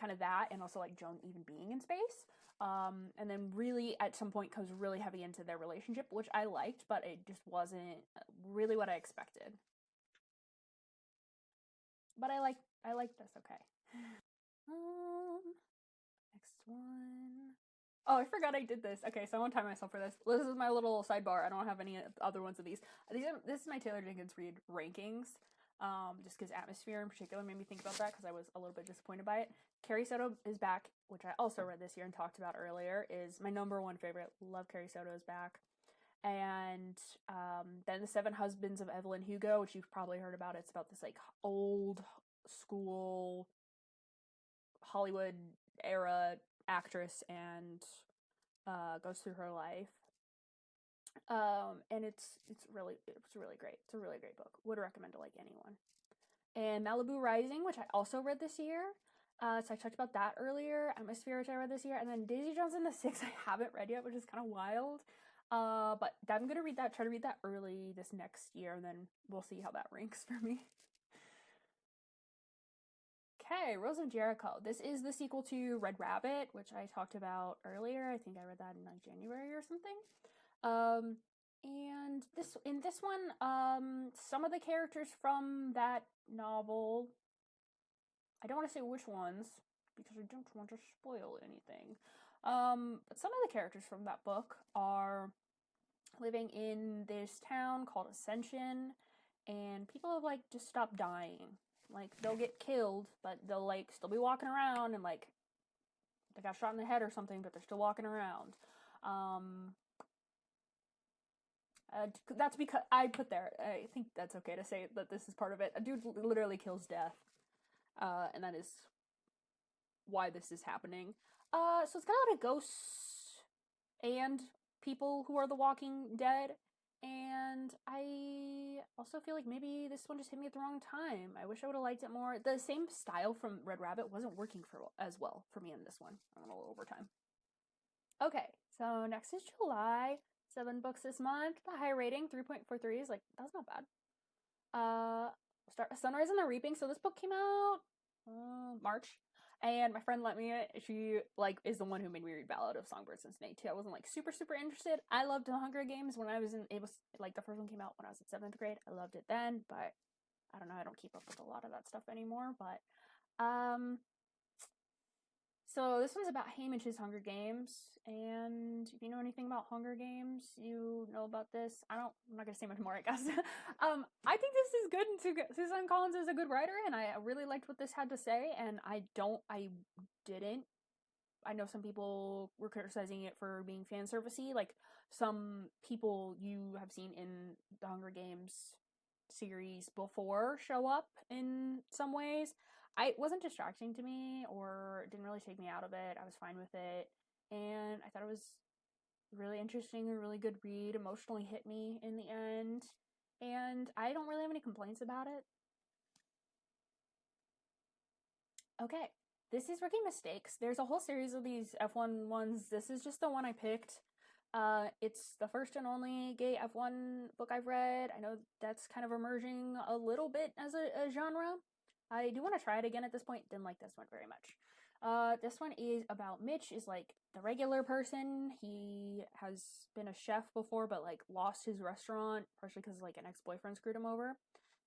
kind of that, and also like Joan even being in space. And then really at some point goes really heavy into their relationship, which I liked, but it just wasn't really what I expected. But I like this okay. Next one. Oh, I forgot I did this. Okay, so I won't time myself for this. This is my little sidebar. I don't have any other ones of these. This is my Taylor Jenkins Reid rankings. Just because Atmosphere in particular made me think about that because I was a little bit disappointed by it. Carrie Soto is back, which I also read this year and talked about earlier, is my number one favorite. Love Carrie Soto is back. And then The Seven Husbands of Evelyn Hugo, which you've probably heard about. It's about this like old school Hollywood era actress and goes through her life. And it's really great. It's a really great book. Would recommend to like anyone. And Malibu Rising, which I also read this year. So I talked about that earlier. Atmosphere, which I read this year, and then Daisy Jones and the Six I haven't read yet, which is kind of wild. But I'm gonna read that. Try to read that early this next year, and then we'll see how that ranks for me. Okay, Rose of Jericho. This is the sequel to Red Rabbit, which I talked about earlier. I think I read that in like January or something. And in this one, some of the characters from that novel, I don't want to say which ones because I don't want to spoil anything. But some of the characters from that book are living in this town called Ascension, and people have like just stopped dying. Like they'll get killed, but they'll like still be walking around, and like they got shot in the head or something, but they're still walking around. That's because I put there. I think that's okay to say that this is part of it. A dude literally kills death, and that is why this is happening. So it's got a lot of ghosts and people who are the Walking Dead, and I also feel like maybe this one just hit me at the wrong time. I wish I would have liked it more. The same style from Red Rabbit wasn't working as well for me in this one. I went a little over time. Okay, so next is July. 7 books this month. The high rating, 3.43, is like, that's not bad. Sunrise and the Reaping. So this book came out March, and my friend lent me it. She like is the one who made me read Ballad of Songbirds and Snake too. I wasn't like super interested. I loved The Hunger Games when I was in. It was like the first one came out when I was in 7th grade. I loved it then, but I don't know. I don't keep up with a lot of that stuff anymore. But so this one's about Haymitch's Hunger Games, and if you know anything about Hunger Games, you know about this. I'm not gonna say much more, I guess. I think this is good, and Suzanne Collins is a good writer, and I really liked what this had to say, and I know some people were criticizing it for being fan servicey, like some people you have seen in the Hunger Games series before show up in some ways. It wasn't distracting to me or didn't really take me out of it. I was fine with it. And I thought it was really interesting, a really good read, emotionally hit me in the end. And I don't really have any complaints about it. Okay, this is Rookie Mistakes. There's a whole series of these F1 ones. This is just the one I picked. It's the first and only gay F1 book I've read. I know that's kind of emerging a little bit as a genre. I do want to try it again at this point. Didn't like this one very much. This one is about Mitch is like the regular person. He has been a chef before, but like lost his restaurant, partially because like an ex-boyfriend screwed him over.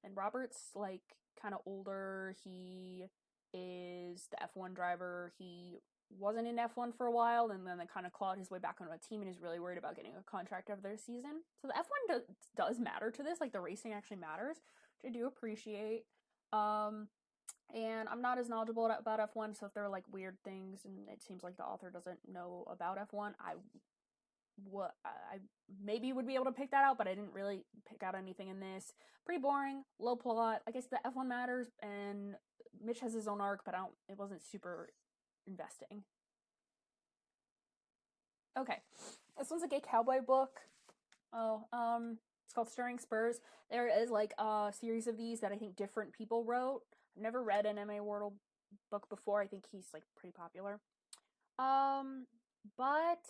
And Robert's like kind of older. He is the F1 driver. He wasn't in F1 for a while, and then they kind of clawed his way back onto a team and is really worried about getting a contract of their season. So the F1 does matter to this. Like the racing actually matters, which I do appreciate. And I'm not as knowledgeable about F1, so if there are like weird things and it seems like the author doesn't know about F1, I maybe would be able to pick that out, but I didn't really pick out anything in this. Pretty boring, low plot. I guess the F1 matters, and Mitch has his own arc, but it wasn't super investing. Okay, this one's a gay cowboy book. It's called Stirring Spurs. There is like a series of these that I think different people wrote. I've never read an M.A. Wardle book before. I think he's like pretty popular. But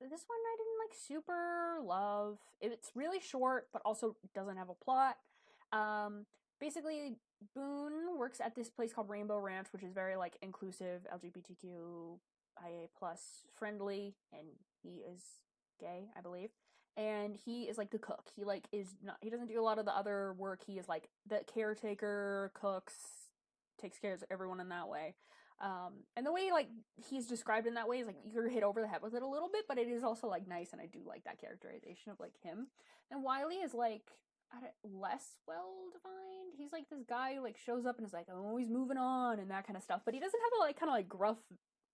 this one I didn't like super love. It's really short, but also doesn't have a plot. Basically, Boone works at this place called Rainbow Ranch, which is very like inclusive, LGBTQIA plus friendly, and he is gay, I believe. And he is like the cook. He like is not. He doesn't do a lot of the other work. He is like the caretaker, cooks, takes care of everyone in that way. And the way like he's described in that way is like you're hit over the head with it a little bit, but it is also like nice, and I do like that characterization of like him. And Wiley is like less well defined. He's like this guy who like shows up and is like, I'm always moving on and that kind of stuff, but he doesn't have a like kind of like gruff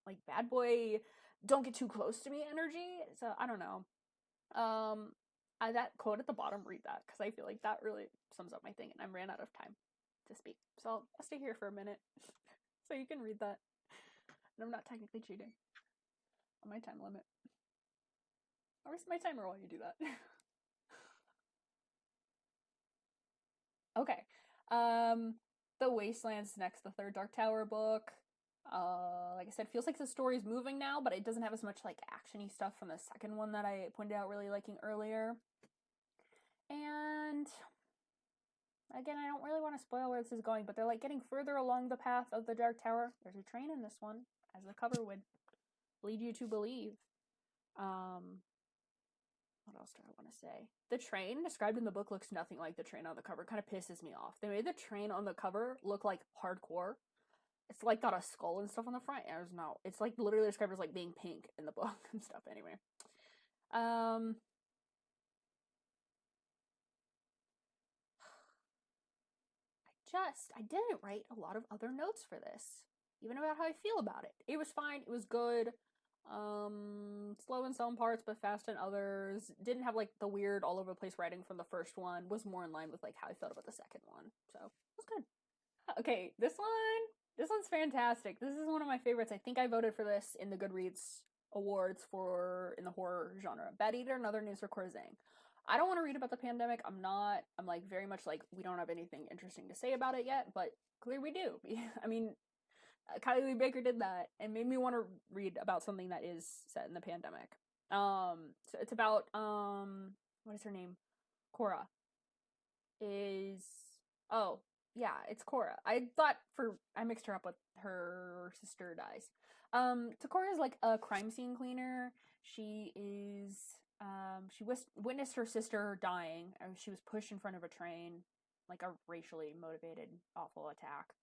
like bad boy, don't get too close to me energy. So I don't know. That quote at the bottom, read that because I feel like that really sums up my thing, and I ran out of time to speak, so I'll stay here for a minute so you can read that. And I'm not technically cheating on my time limit. I'll rest my timer while you do that. Okay. The Wastelands next, the third Dark Tower book. Like I said, feels like the story's moving now, but it doesn't have as much like actiony stuff from the second one that I pointed out really liking earlier. And again, I don't really want to spoil where this is going, but they're like getting further along the path of the Dark Tower. There's a train in this one, as the cover would lead you to believe. What else do I want to say? The train described in the book looks nothing like the train on the cover. It kind of pisses me off. They made the train on the cover look like hardcore. It's like got a skull and stuff on the front. And there's no. It's like literally described as like being pink in the book and stuff. Anyway, I didn't write a lot of other notes for this, even about how I feel about it. It was fine. It was good. Slow in some parts, but fast in others. Didn't have like the weird all over the place writing from the first one. Was more in line with like how I felt about the second one. So it was good. Okay, this one's fantastic. This is one of my favorites. I think I voted for this in the Goodreads awards for in the horror genre. Bad Eater and Other News for Corzang. I don't want to read about the pandemic. I'm like very much like we don't have anything interesting to say about it yet, but clearly we do. I mean, Kylie Lee Baker did that and made me want to read about something that is set in the pandemic. So it's about what is her name? Cora. It's Cora. I mixed her up with her sister dies. So Cora is like a crime scene cleaner. She witnessed her sister dying. She was pushed in front of a train, like a racially motivated awful attack.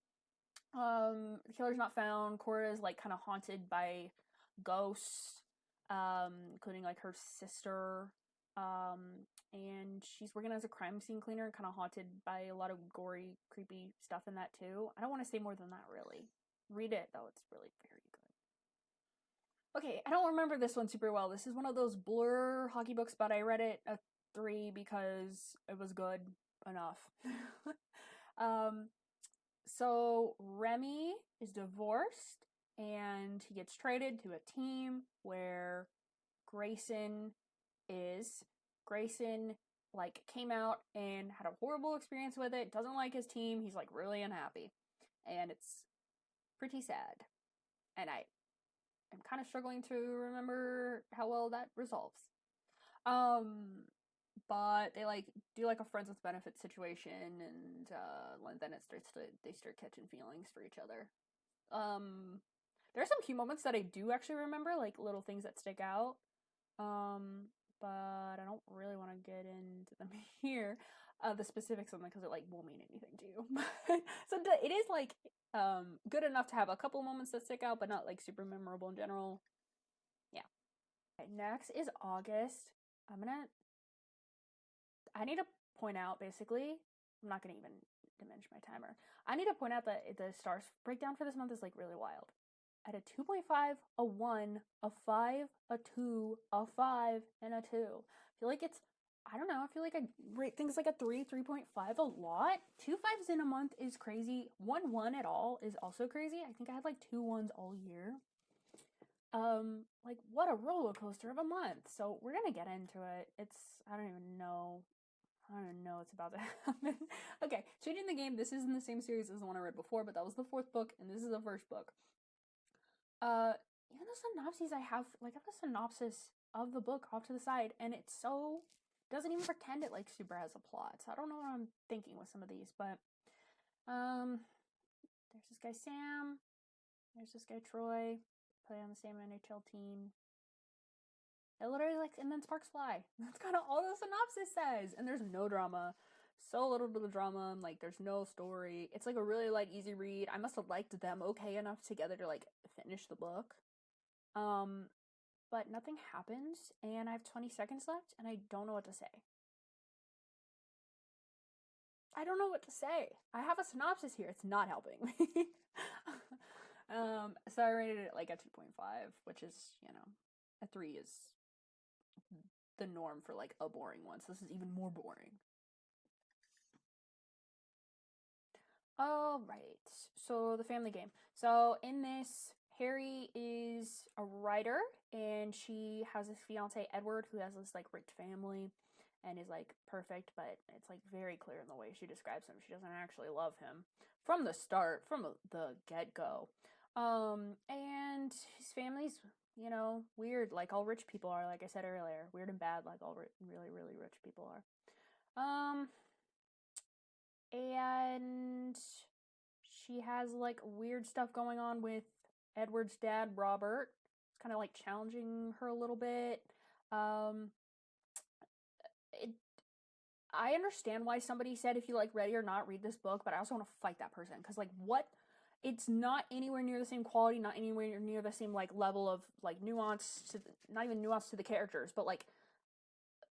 The killer's not found. Cora is like kind of haunted by ghosts, including like her sister. And she's working as a crime scene cleaner and kind of haunted by a lot of gory, creepy stuff in that too. I don't want to say more than that really. Read it though, it's really very good. Okay, I don't remember this one super well. This is one of those blur hockey books, but I read it a 3 because it was good enough. So Remy is divorced and he gets traded to a team where Grayson like came out and had a horrible experience with it, doesn't like his team, he's like really unhappy. And it's pretty sad. And I am kind of struggling to remember how well that resolves. But they like do like a friends with benefits situation, and then they start catching feelings for each other. There are some key moments that I do actually remember, like little things that stick out. But I don't really want to get into them here, the specifics of them, because it like won't mean anything to you. So it is like good enough to have a couple moments that stick out, but not like super memorable in general. Yeah. Okay, next is August. I need to point out, basically, I'm not going to even diminish my timer. I need to point out that the stars breakdown for this month is like really wild. At a 2.5, a 1, a 5, a 2, a 5, and a 2. I feel like I rate things like a 3, 3.5 a lot. 2 5s in a month is crazy. 1 1 at all is also crazy. I think I had like 2 1s all year. Like what a roller coaster of a month. So we're gonna get into it. I don't even know what's about to happen. Okay, Changing the Game. This is in the same series as the one I read before, but that was the 4th book, and this is the 1st book. Even the synopses I have the synopsis of the book off to the side, and it so doesn't even pretend it like super has a plot. So I don't know what I'm thinking with some of these, but there's this guy Sam, there's this guy Troy, play on the same NHL team. It literally and then sparks fly. That's kind of all the synopsis says, and there's no drama. So little to the drama, like there's no story. It's like a really light, easy read. I must have liked them okay enough together to like finish the book. But nothing happens, and I have 20 seconds left, and I don't know what to say. I don't know what to say. I have a synopsis here. It's not helping me. So I rated it like a 2.5, which is, a 3 is the norm for like a boring one. So this is even more boring. All right. So the family game. So in this, Harry is a writer, and she has this fiance Edward who has this like rich family and is like perfect, but it's like very clear in the way she describes him. She doesn't actually love him from the start, from the get-go. And his family's, you know, weird, like all rich people are, like I said earlier. Weird and bad, like all really, really rich people are. And she has like weird stuff going on with Edward's dad, Robert. It's kind of like challenging her a little bit. Um, it, I understand why somebody said if you like Ready or Not, read this book, but I also want to fight that person because like what? It's not anywhere near the same quality, not anywhere near the same like level of like nuance to not even nuance to the characters, but like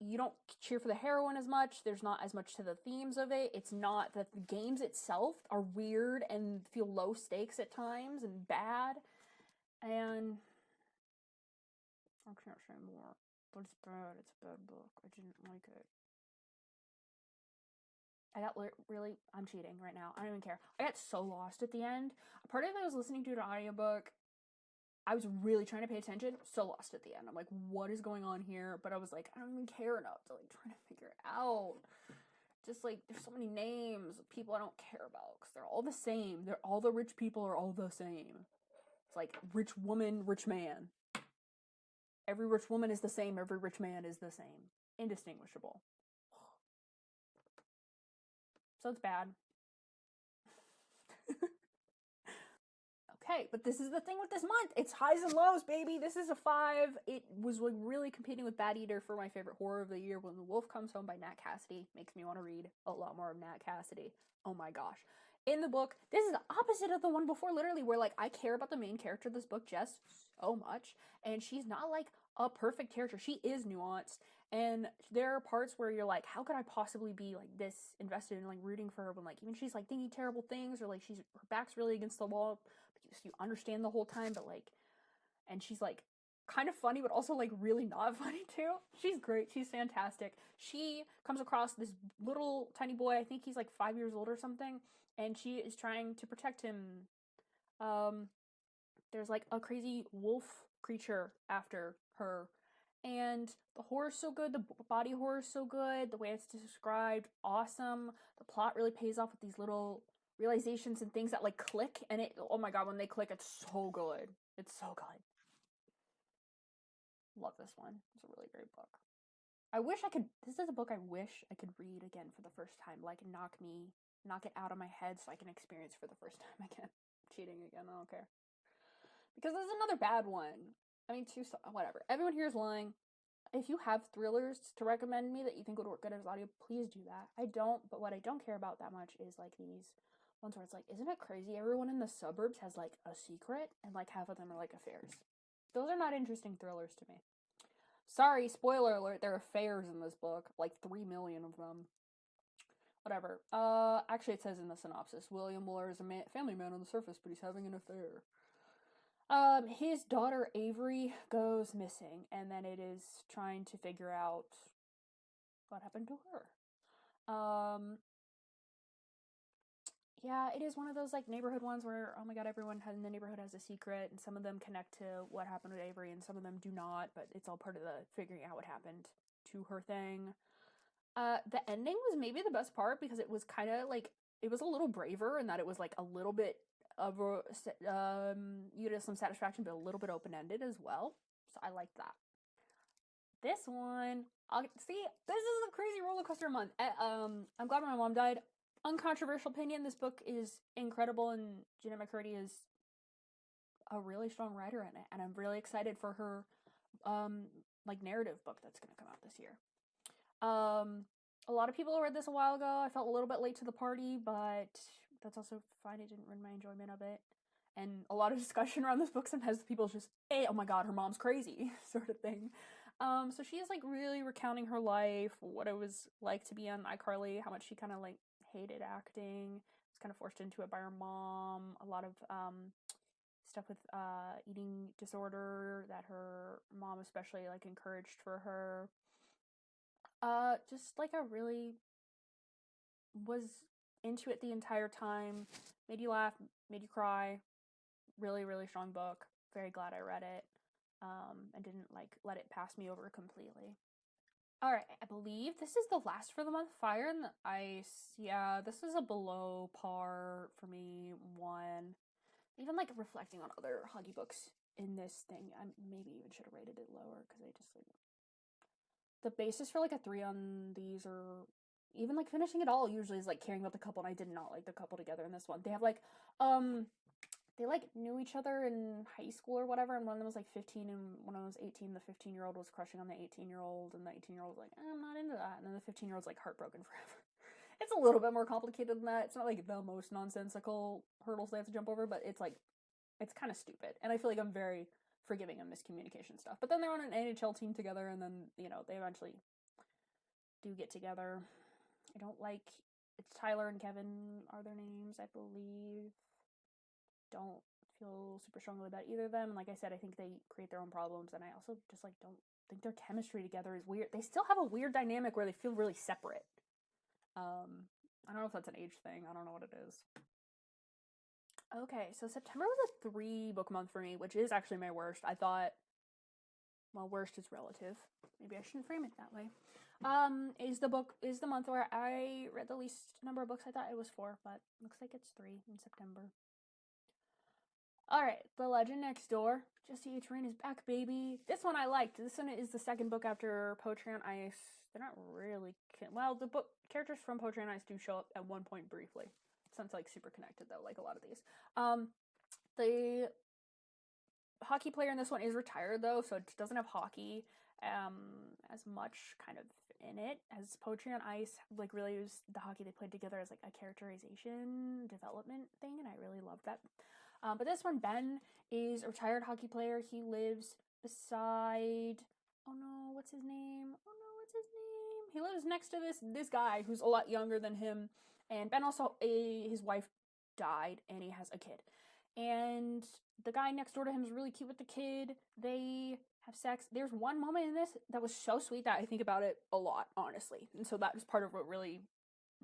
you don't cheer for the heroine as much. There's not as much to the themes of it. It's not that the games itself are weird and feel low stakes at times and bad. And I can't say more. But it's bad. It's a bad book. I didn't like it. I got really, I'm cheating right now. I don't even care. I got so lost at the end. Part of it I was listening to an audiobook. I was really trying to pay attention, so lost at the end. I'm like, what is going on here? But I was like, I don't even care enough to like try to figure it out. Just like, there's so many names of people I don't care about because they're all the same. They're all the rich people are all the same. It's like rich woman, rich man. Every rich woman is the same. Every rich man is the same. Indistinguishable. So it's bad. Okay, but this is the thing with this month. It's highs and lows, baby. This is a 5. It was like really competing with Bad Eater for my favorite horror of the year. When the Wolf Comes Home by Nat Cassidy makes me want to read a lot more of Nat Cassidy. Oh my gosh. In the book, this is the opposite of the one before, literally, where like I care about the main character of this book, Jess, so much. And she's not like a perfect character. She is nuanced. And there are parts where you're like, how could I possibly be like this invested in like rooting for her when like even she's like thinking terrible things or like she's her back's really against the wall. You understand the whole time, but like, and she's like kind of funny, but also like really not funny too. She's great. She's fantastic. She comes across this little tiny boy. I think he's like 5 years old or something, and she is trying to protect him. There's like a crazy wolf creature after her, and the horror's so good. The body horror's so good. The way it's described, awesome. The plot really pays off with these little realizations and things that like click, and it, oh my god, when they click, it's so good. It's so good. Love this one. It's a really great book. I wish I could, this is a book I wish I could read again for the first time, like knock it out of my head so I can experience for the first time again. Cheating again, I don't care. Because there's another bad one. I mean, whatever. Everyone here is lying. If you have thrillers to recommend me that you think would work good as audio, please do that. I don't, but what I don't care about that much is like these ones where it's like, isn't it crazy? Everyone in the suburbs has like a secret, and like half of them are like affairs. Those are not interesting thrillers to me. Sorry, spoiler alert, there are affairs in this book, like 3 million of them. Whatever. Actually, it says in the synopsis, William Muller is a family man on the surface, but he's having an affair. His daughter Avery goes missing, and then it is trying to figure out what happened to her. Yeah, it is one of those like neighborhood ones where, oh my god, everyone in the neighborhood has a secret, and some of them connect to what happened with Avery, and some of them do not, but it's all part of the figuring out what happened to her thing. The ending was maybe the best part because it was kind of like, it was a little braver in that it was like a little bit of you had some satisfaction, but a little bit open-ended as well. So I liked that. This one, see, this is a crazy roller coaster month. I'm glad my mom died. Uncontroversial opinion, this book is incredible, and Jennette McCurdy is a really strong writer in it, and I'm really excited for her like narrative book that's going to come out this year. A lot of people read this a while ago. I felt a little bit late to the party, but that's also fine. It didn't ruin my enjoyment of it. And a lot of discussion around this book sometimes people just, hey, oh my god, her mom's crazy, sort of thing. So she is like really recounting her life, what it was like to be on iCarly, how much she kind of like hated acting, was kind of forced into it by her mom, a lot of stuff with eating disorder that her mom especially like encouraged for her. Just like a really was into it the entire time, made you laugh, made you cry. Really, really strong book. Very glad I read it. And didn't like let it pass me over completely. Alright, I believe this is the last for the month. Fire and the Ice. Yeah, this is a below par for me one. even like reflecting on other hockey books in this thing, I maybe even should have rated it lower because I just like the basis for like a 3 on these, or even like finishing it all usually is like caring about the couple, and I did not like the couple together in this one. They have like they like knew each other in high school or whatever, and one of them was like 15 and one of them was 18. The 15-year-old was crushing on the 18-year-old, and the 18-year-old was like, I'm not into that, and then the 15-year-old's like heartbroken forever. It's a little bit more complicated than that. It's not like the most nonsensical hurdles they have to jump over, but it's like it's kind of stupid, and I feel like I'm very forgiving of miscommunication stuff. But then they're on an NHL team together, and then they eventually do get together. I don't like it's Tyler and Kevin are their names, I believe. Don't feel super strongly about either of them, and like I said, I think they create their own problems, and I also just like don't think their chemistry together is weird. They still have a weird dynamic where they feel really separate. I don't know if that's an age thing. I don't know what it is. Okay, so September was a 3-book month for me, which is actually my worst. I thought, well, worst is relative. Maybe I shouldn't frame it that way. Is the month where I read the least number of books. I thought it was 4, but looks like it's 3 in September. Alright, The Legend Next Door. Jesse H. Rain is back, baby. This one I liked. This one is the second book after Poetry on Ice. They're not really... Well, the book characters from Poetry on Ice do show up at one point briefly. It's not like super connected though, like a lot of these. The hockey player in this one is retired though, so it doesn't have hockey as much kind of in it as Poetry on Ice. Like really used the hockey they played together as like a characterization development thing, and I really loved that. But this one, Ben is a retired hockey player. He lives beside. Oh no, what's his name? He lives next to this guy who's a lot younger than him, and Ben also his wife died, and he has a kid. And the guy next door to him is really cute with the kid. They have sex. There's one moment in this that was so sweet that I think about it a lot, honestly. And so that was part of what really,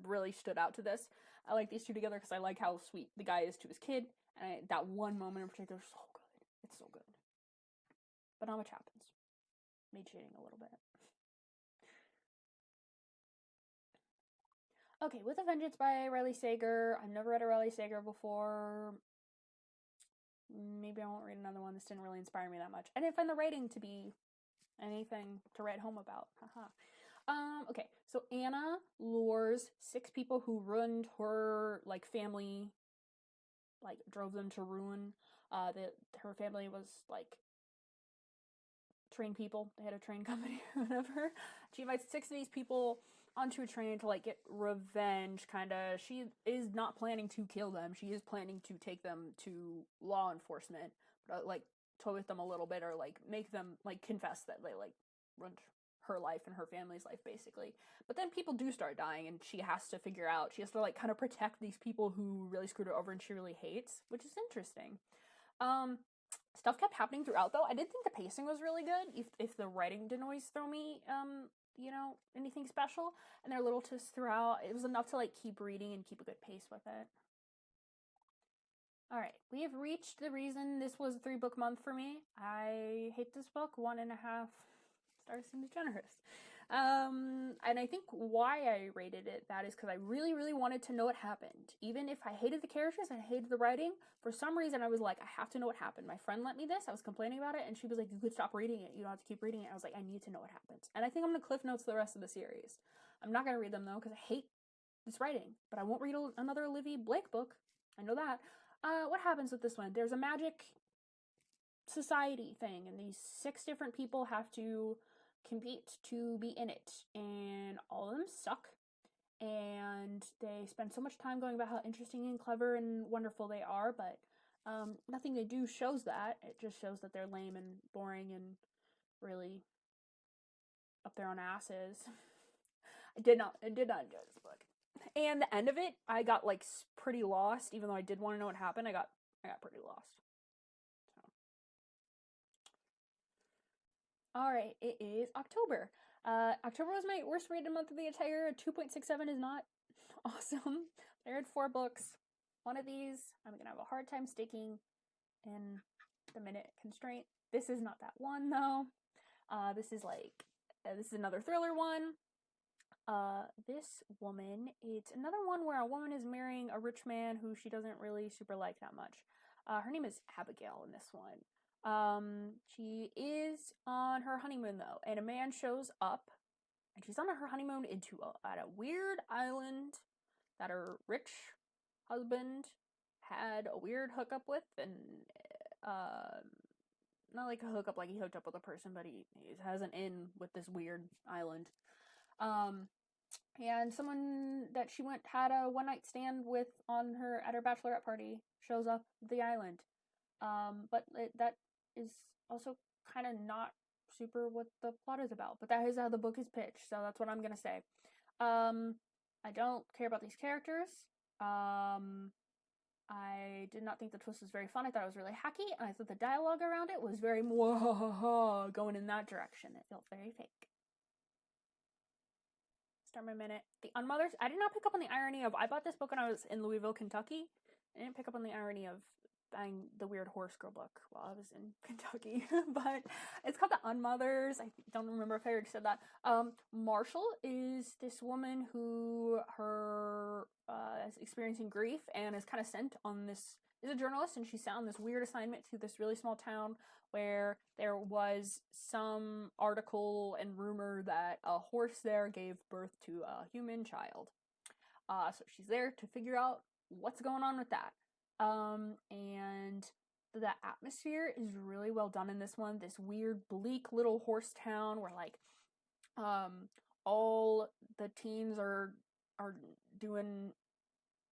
really stood out to this. I like these two together because I like how sweet the guy is to his kid. And that one moment in particular is so good. It's so good. But not much happens. Made shading a little bit. Okay, With a Vengeance by Riley Sager. I've never read a Riley Sager before. Maybe I won't read another one. This didn't really inspire me that much. I didn't find the writing to be anything to write home about. Haha. Okay, so Anna lures 6 people who ruined her like family, like drove them to ruin. Her family was like train people. They had a train company or whatever. She invites 6 of these people onto a train to like get revenge, kind of. She is not planning to kill them. She is planning to take them to law enforcement, but like toy with them a little bit, or like make them like confess that they like ruined her life and her family's life, basically. But then people do start dying, and she has to figure out, she has to like kind of protect these people who really screwed her over and she really hates, which is interesting. Stuff kept happening throughout though. I did think the pacing was really good. If the writing didn't always throw me anything special, and there are little twists throughout, it was enough to like keep reading and keep a good pace with it. Alright, we have reached the reason this was a 3-book month for me. I hate this book. 1.5 stars seems generous. And I think why I rated it that is because I really, really wanted to know what happened. Even if I hated the characters and hated the writing, for some reason I was like, I have to know what happened. My friend lent me this, I was complaining about it, and she was like, you could stop reading it, you don't have to keep reading it. I was like, I need to know what happens. And I think I'm going to cliff notes the rest of the series. I'm not going to read them though, because I hate this writing, but I won't read another Olivia Blake book. I know that. What happens with this one? There's a magic society thing, and these 6 different people have to compete to be in it, and all of them suck, and they spend so much time going about how interesting and clever and wonderful they are, but nothing they do shows that. It just shows that they're lame and boring and really up their own asses. I did not enjoy this book. And the end of it, I got like pretty lost. Even though I did want to know what happened, I got pretty lost. Alright, it is October. October was my worst rated month of the entire. 2.67 is not awesome. I read 4 books. One of these, I'm gonna have a hard time sticking in the minute constraint. This is not that one though. This is another thriller one. This woman, it's another one where a woman is marrying a rich man who she doesn't really super like that much. Her name is Abigail in this one. She is on her honeymoon though, and a man shows up, and she's on her honeymoon at a weird island that her rich husband had a weird hookup with, and not like a hookup like he hooked up with a person, but he has an in with this weird island. And someone that she had a one night stand with at her bachelorette party shows up at the island. But that is also kind of not super what the plot is about. But that is how the book is pitched, so that's what I'm gonna say. I don't care about these characters. I did not think the twist was very fun. I thought it was really hacky, and I thought the dialogue around it was very going in that direction. It felt very fake. Start my minute. The Unmothers. I did not pick up on the irony of I bought this book when I was in Louisville, Kentucky. I didn't pick up on the irony of buying the weird horse girl book while I was in Kentucky. But it's called The Unmothers. I don't remember if I already said that. Marshall is this woman who is experiencing grief and is kind of sent on this, is a journalist, and she's sent on this weird assignment to this really small town where there was some article and rumor that a horse there gave birth to a human child. So she's there to figure out what's going on with that. And the atmosphere is really well done in this one. This weird, bleak little horse town where all the teens are doing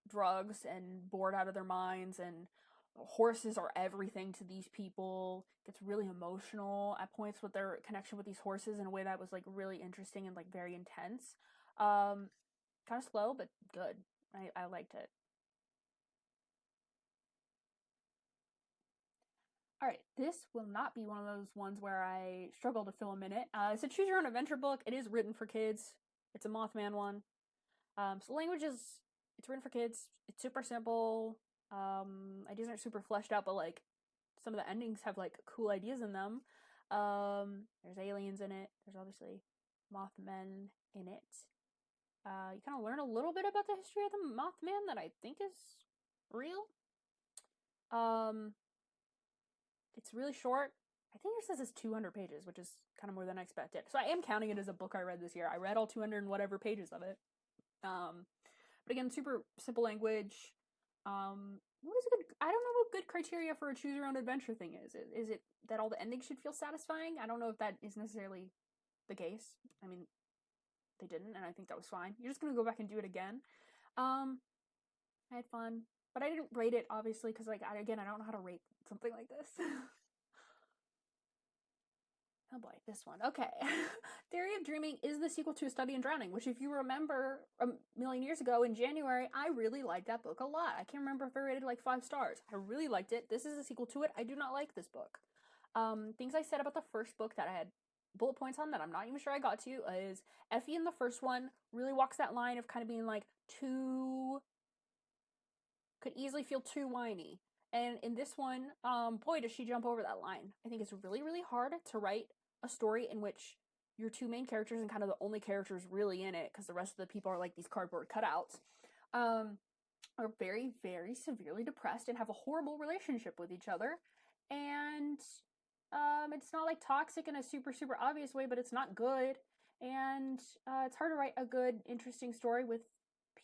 drugs and bored out of their minds, and horses are everything to these people. It gets really emotional at points with their connection with these horses in a way that was really interesting and very intense. Kind of slow, but good. I liked it. All right, this will not be one of those ones where I struggle to fill a minute. It's a choose your own adventure book. It is written for kids. It's a Mothman one. So language it's written for kids. It's super simple. Ideas aren't super fleshed out, but some of the endings have cool ideas in them. There's aliens in it. There's obviously Mothmen in it. You kind of learn a little bit about the history of the Mothman that I think is real. It's really short. I think it says it's 200 pages, which is kind of more than I expected. So I am counting it as a book I read this year. I read all 200 and whatever pages of it. But again, super simple language. What is a good? I don't know what good criteria for a choose your own adventure thing is. Is it that all the endings should feel satisfying? I don't know if that is necessarily the case. I mean, they didn't, and I think that was fine. You're just gonna go back and do it again. I had fun, but I didn't rate it obviously because I don't know how to rate something like this. Oh boy, this one. Okay. Theory of Dreaming is the sequel to A Study in Drowning, which if you remember a million years ago in January, I really liked that book a lot. I can't remember if I rated 5 stars. I really liked it. This is a sequel to it. I do not like this book. Things I said about the first book that I had bullet points on that I'm not even sure I got to is Effie in the first one really walks that line of kind of being could easily feel too whiny. And in this one, boy, does she jump over that line. I think it's really, really hard to write a story in which your two main characters and kind of the only characters really in it, because the rest of the people are these cardboard cutouts, are very, very severely depressed and have a horrible relationship with each other. And it's not toxic in a super, super obvious way, but it's not good. And it's hard to write a good, interesting story with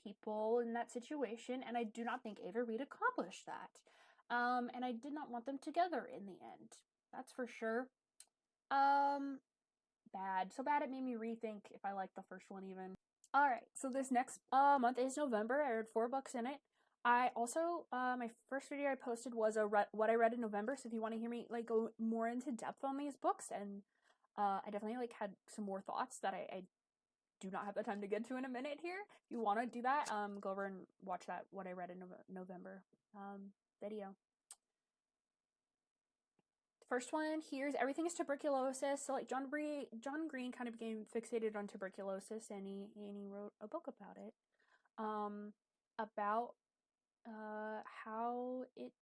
people in that situation, and I do not think Ava Reid accomplished that. And I did not want them together in the end. That's for sure. Bad. So bad it made me rethink if I liked the first one even. Alright, so this next month is November. I read 4 books in it. I also, my first video I posted was what I read in November, so if you want to hear me go more into depth on these books, and I definitely had some more thoughts that I do not have the time to get to in a minute here. If you want to do that, go over and watch that what I read in November video. The first one here is Everything is Tuberculosis. So John Green kind of became fixated on tuberculosis, and he wrote a book about it, about how it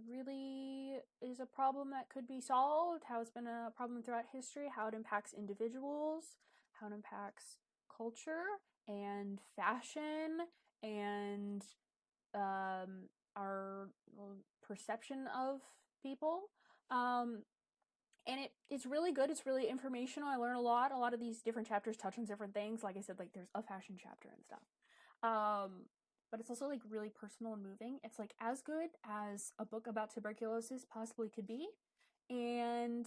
really is a problem that could be solved, how it's been a problem throughout history, how it impacts individuals, how it impacts culture and fashion and our perception of people. And it's really good. It's really informational. I learn a lot. A lot of these different chapters touch on different things. Like I said, like there's a fashion chapter and stuff. But it's also like really personal and moving. It's like as good as a book about tuberculosis possibly could be. And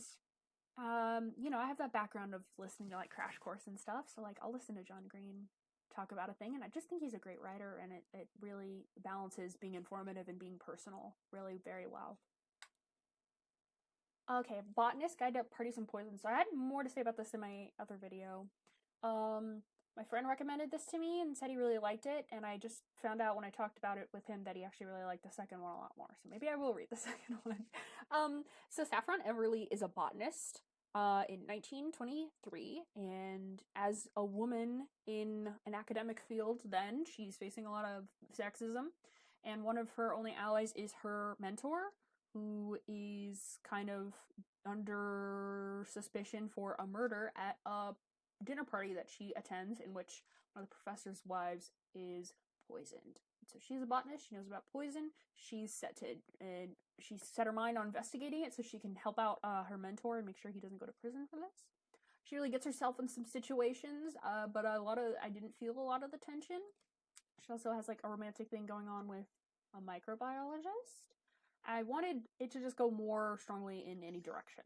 you know, I have that background of listening to like Crash Course and stuff, so like I'll listen to John Green talk about a thing, and I just think he's a great writer, and it really balances being informative and being personal really very well. Okay, Botanist Guide to Parties and Poisons. So I had more to say about this in my other video. My friend recommended this to me and said he really liked it, and I just found out when I talked about it with him that he actually really liked the second one a lot more. So maybe I will read the second one. So Saffron Everly is a botanist in 1923, and as a woman in an academic field then, she's facing a lot of sexism, and one of her only allies is her mentor, who is kind of under suspicion for a murder at a dinner party that she attends, in which one of the professor's wives is poisoned. So she's a botanist. She knows about poison. She's set her mind on investigating it so she can help out her mentor and make sure he doesn't go to prison for this. She really gets herself in some situations, but I didn't feel a lot of the tension. She also has like a romantic thing going on with a microbiologist. I wanted it to just go more strongly in any direction.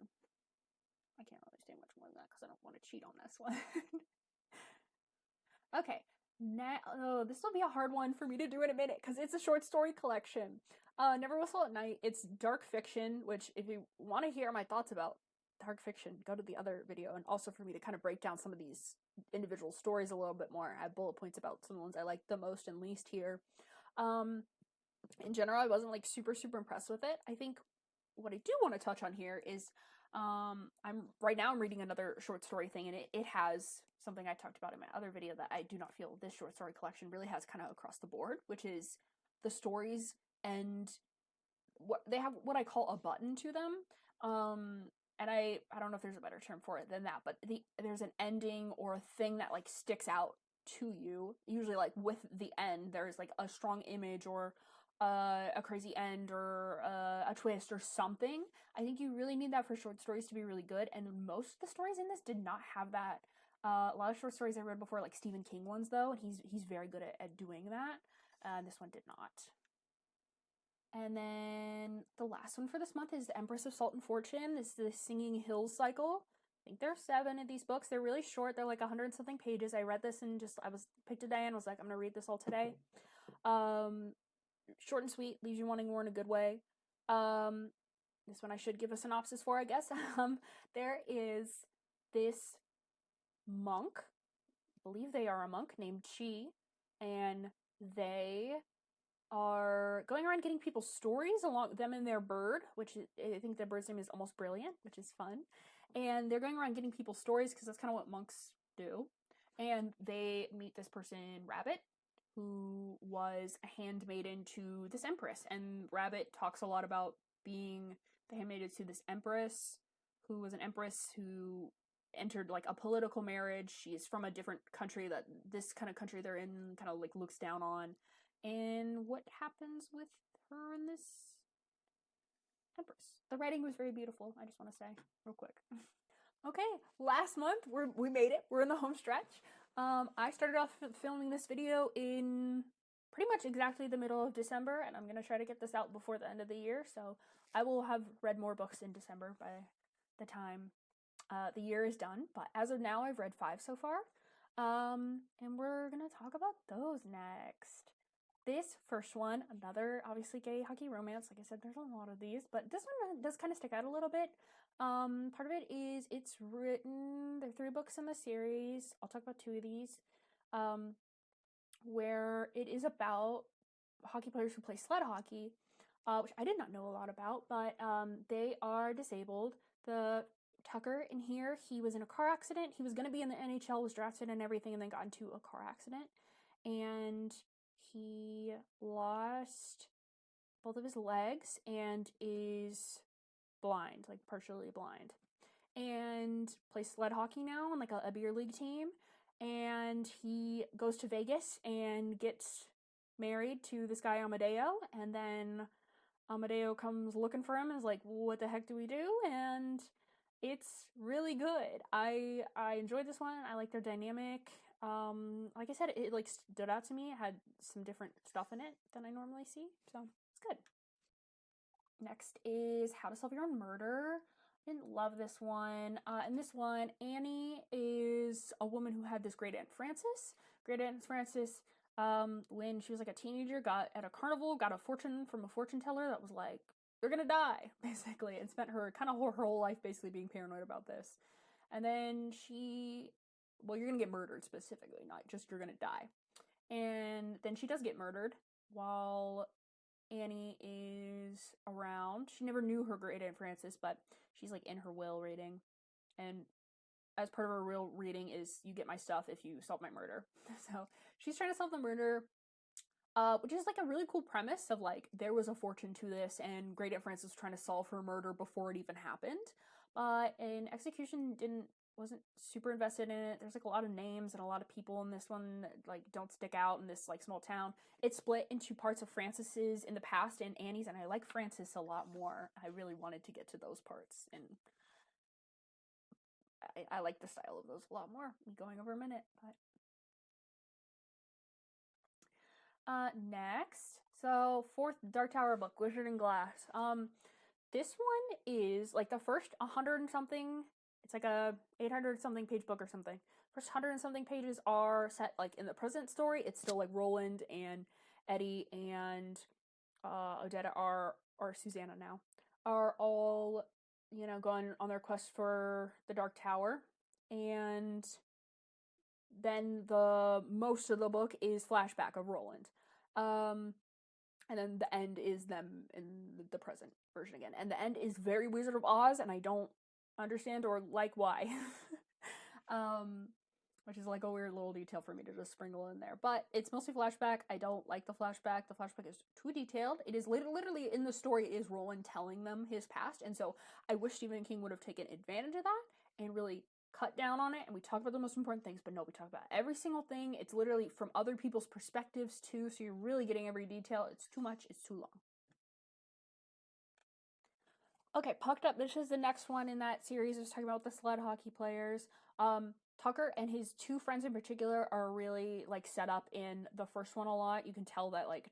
I can't really say much more than that because I don't want to cheat on this one. Okay, now this will be a hard one for me to do in a minute because it's a short story collection. Never Whistle at Night. It's dark fiction, which if you want to hear my thoughts about dark fiction, go to the other video, and also for me to kind of break down some of these individual stories a little bit more. I have bullet points about some of the ones I like the most and least here. In general, I wasn't like super impressed with it. I think what I do want to touch on here is I'm reading another short story thing, and it has something I talked about in my other video that I do not feel this short story collection really has kind of across the board, which is the stories and what they have, what I call a button to them. And I don't know if there's a better term for it than that, but there's an ending or a thing that like sticks out to you. Usually like with the end, there's like a strong image or a crazy end or a twist or something. I think you really need that for short stories to be really good, and most of the stories in this did not have that. A lot of short stories I read before, like Stephen King ones though, and he's very good at doing that. This one did not. And then the last one for this month is The Empress of Salt and Fortune. This is the Singing Hills cycle. I think there are 7 of these books. They're really short. They're like 100 something pages. I read this and I picked a day and was like, I'm gonna read this all today. Short and sweet, leaves you wanting more in a good way. This one I should give a synopsis for, I guess. There is this monk, I believe they are a monk, named Chi, and they are going around getting people's stories along them and their bird, which I think their bird's name is Almost Brilliant, which is fun. And they're going around getting people's stories because that's kind of what monks do. And they meet this person, Rabbit, who was a handmaiden to this empress. And Rabbit talks a lot about being the handmaiden to this empress, who was an empress who entered like a political marriage. She's from a different country that this kind of country they're in kind of like looks down on. And what happens with her and this empress. The writing was very beautiful, I just want to say real quick. Okay, last month we made it. We're in the home stretch. I started off filming this video in pretty much exactly the middle of December, and I'm going to try to get this out before the end of the year, so I will have read more books in December by the time the year is done. But as of now, I've read 5 so far, and we're going to talk about those next. This first one, another obviously gay hockey romance. Like I said, there's a lot of these, but this one does kind of stick out a little bit. Part of it is it's written, there are 3 books in the series. I'll talk about 2 of these, where it is about hockey players who play sled hockey, which I did not know a lot about, but they are disabled. The Tucker in here, he was in a car accident. He was going to be in the NHL, was drafted and everything, and then got into a car accident. And he lost both of his legs and is blind, like partially blind, and plays sled hockey now on like a beer league team. And he goes to Vegas and gets married to this guy Amadeo, and then Amadeo comes looking for him and is like, what the heck do we do? And it's really good. I enjoyed this one. I like their dynamic. Like I said, it like stood out to me. It had some different stuff in it than I normally see, so it's good. Next is How to Solve Your Own Murder. I didn't love this one. In this one, Annie is a woman who had this great aunt Frances. Great aunt Frances, when she was like a teenager, got at a carnival, got a fortune from a fortune teller that was like, you're gonna die, basically, and spent her kind of her whole life basically being paranoid about this. And then well, you're gonna get murdered specifically, not just you're gonna die. And then she does get murdered while Annie is around. She never knew her great aunt Frances, but she's like in her will reading. And as part of her will reading is you get my stuff if you solve my murder. So she's trying to solve the murder, which is like a really cool premise of like there was a fortune to this and great aunt Frances was trying to solve her murder before it even happened. But an execution wasn't super invested in it. There's like a lot of names and a lot of people in this one that like don't stick out in this like small town. It's split into parts of Frances's in the past and Annie's, and I like Frances a lot more. I really wanted to get to those parts, and I like the style of those a lot more. I'm going over a minute, but next, so fourth Dark Tower book, Wizard and Glass. This one is like the first 100 and something. It's like a 800 something page book or something. First 100 and something pages are set like in the present story. It's still like Roland and Eddie and Odetta or Susanna now are all, you know, going on their quest for the Dark Tower. And then the most of the book is flashback of Roland. And then the end is them in the present version again. And the end is very Wizard of Oz, and I don't understand or like why. Which is like a weird little detail for me to just sprinkle in there. But it's mostly flashback. I don't like the flashback. The flashback is too detailed. It is literally in the story is Roland telling them his past. And so I wish Stephen King would have taken advantage of that and really cut down on it. And we talk about the most important things, but no, we talk about every single thing. It's literally from other people's perspectives too. So you're really getting every detail. It's too much. It's too long. Okay, Pucked Up. This is the next one in that series. It's talking about the sled hockey players. Tucker and his two friends in particular are really like set up in the first one a lot. You can tell that like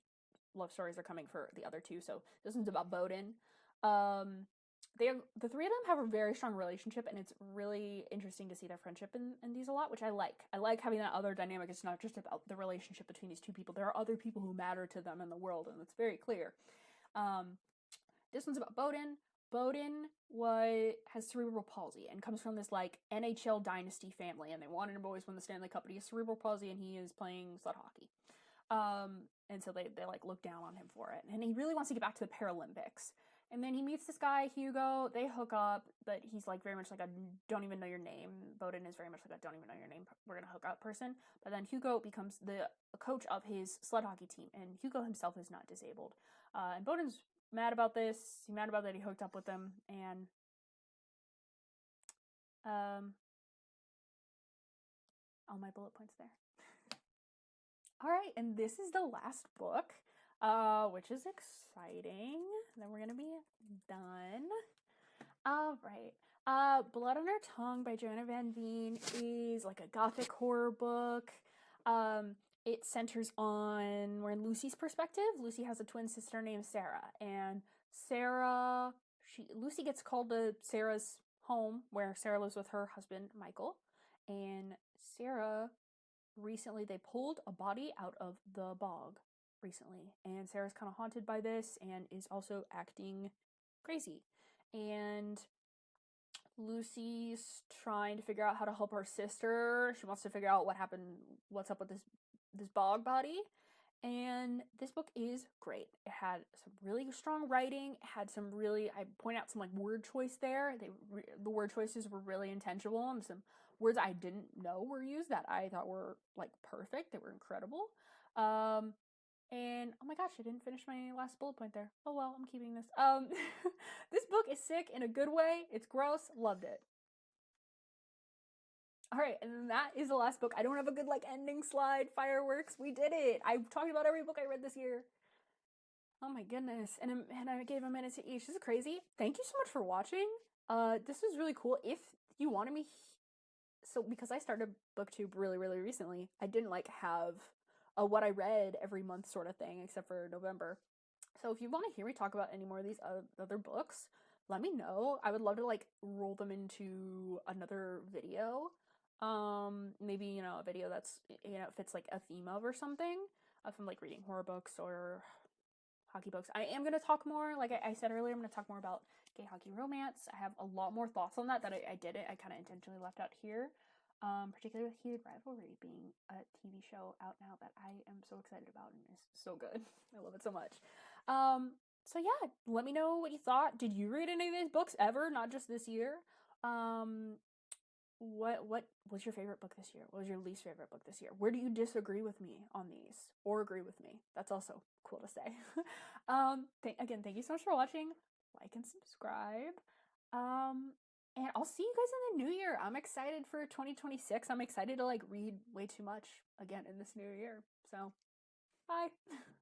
love stories are coming for the other two. So this one's about Bowden. The three of them have a very strong relationship, and it's really interesting to see their friendship in these a lot, which I like. I like having that other dynamic. It's not just about the relationship between these two people. There are other people who matter to them in the world, and it's very clear. This one's about Bowden. Bowden has cerebral palsy and comes from this like NHL dynasty family, and they wanted him to always win the Stanley Cup, but he has cerebral palsy and he is playing sled hockey. And so they like look down on him for it, and he really wants to get back to the Paralympics. And then he meets this guy, Hugo. They hook up, but he's like very much like a don't even know your name. Bowden is very much like a don't even know your name, we're gonna hook up person. But then Hugo becomes the coach of his sled hockey team, and Hugo himself is not disabled. And Bowden's mad about this. He's mad about that he hooked up with them, and all my bullet points there. All right, and this is the last book, which is exciting. Then we're gonna be done. All right. Blood on Her Tongue by Joanna Van Veen is like a gothic horror book. It centers on, we're in Lucy's perspective. Lucy has a twin sister named Sarah, and Lucy gets called to Sarah's home where Sarah lives with her husband, Michael, and Sarah, recently they pulled a body out of the bog recently, and Sarah's kind of haunted by this and is also acting crazy. And Lucy's trying to figure out how to help her sister. She wants to figure out what happened, what's up with this bog body. And this book is great. It had some really strong writing. It had some really, I point out some like word choice there. The word choices were really intentional, and some words I didn't know were used that I thought were like perfect. They were incredible. And oh my gosh, I didn't finish my last bullet point there. Oh well, I'm keeping this. This book is sick in a good way. It's gross. Loved it. All right, and that is the last book. I don't have a good like ending slide. Fireworks. We did it. I talked about every book I read this year. Oh my goodness. And I gave a minute to each. This is crazy. Thank you so much for watching. This was really cool. If you wanted me, so because I started BookTube really, really recently, I didn't like have a what I read every month sort of thing, except for November. So if you want to hear me talk about any more of these other books, let me know. I would love to like roll them into another video. Maybe, you know, a video that's, you know, fits like a theme of or something. If I'm like reading horror books or hockey books. I am going to talk more, like I said earlier, I'm going to talk more about gay hockey romance. I have a lot more thoughts on that I did it. I kind of intentionally left out here, particularly with Heated Rivalry being a TV show out now that I am so excited about and is so good. I love it so much. So yeah, let me know what you thought. Did you read any of these books ever? Not just this year. Um, what was your favorite book this year? What was your least favorite book this year? Where do you disagree with me on these or agree with me? That's also cool to say. Again, thank you so much for watching. Like and subscribe. And I'll see you guys in the new year. I'm excited for 2026. I'm excited to like read way too much again in this new year. So, bye.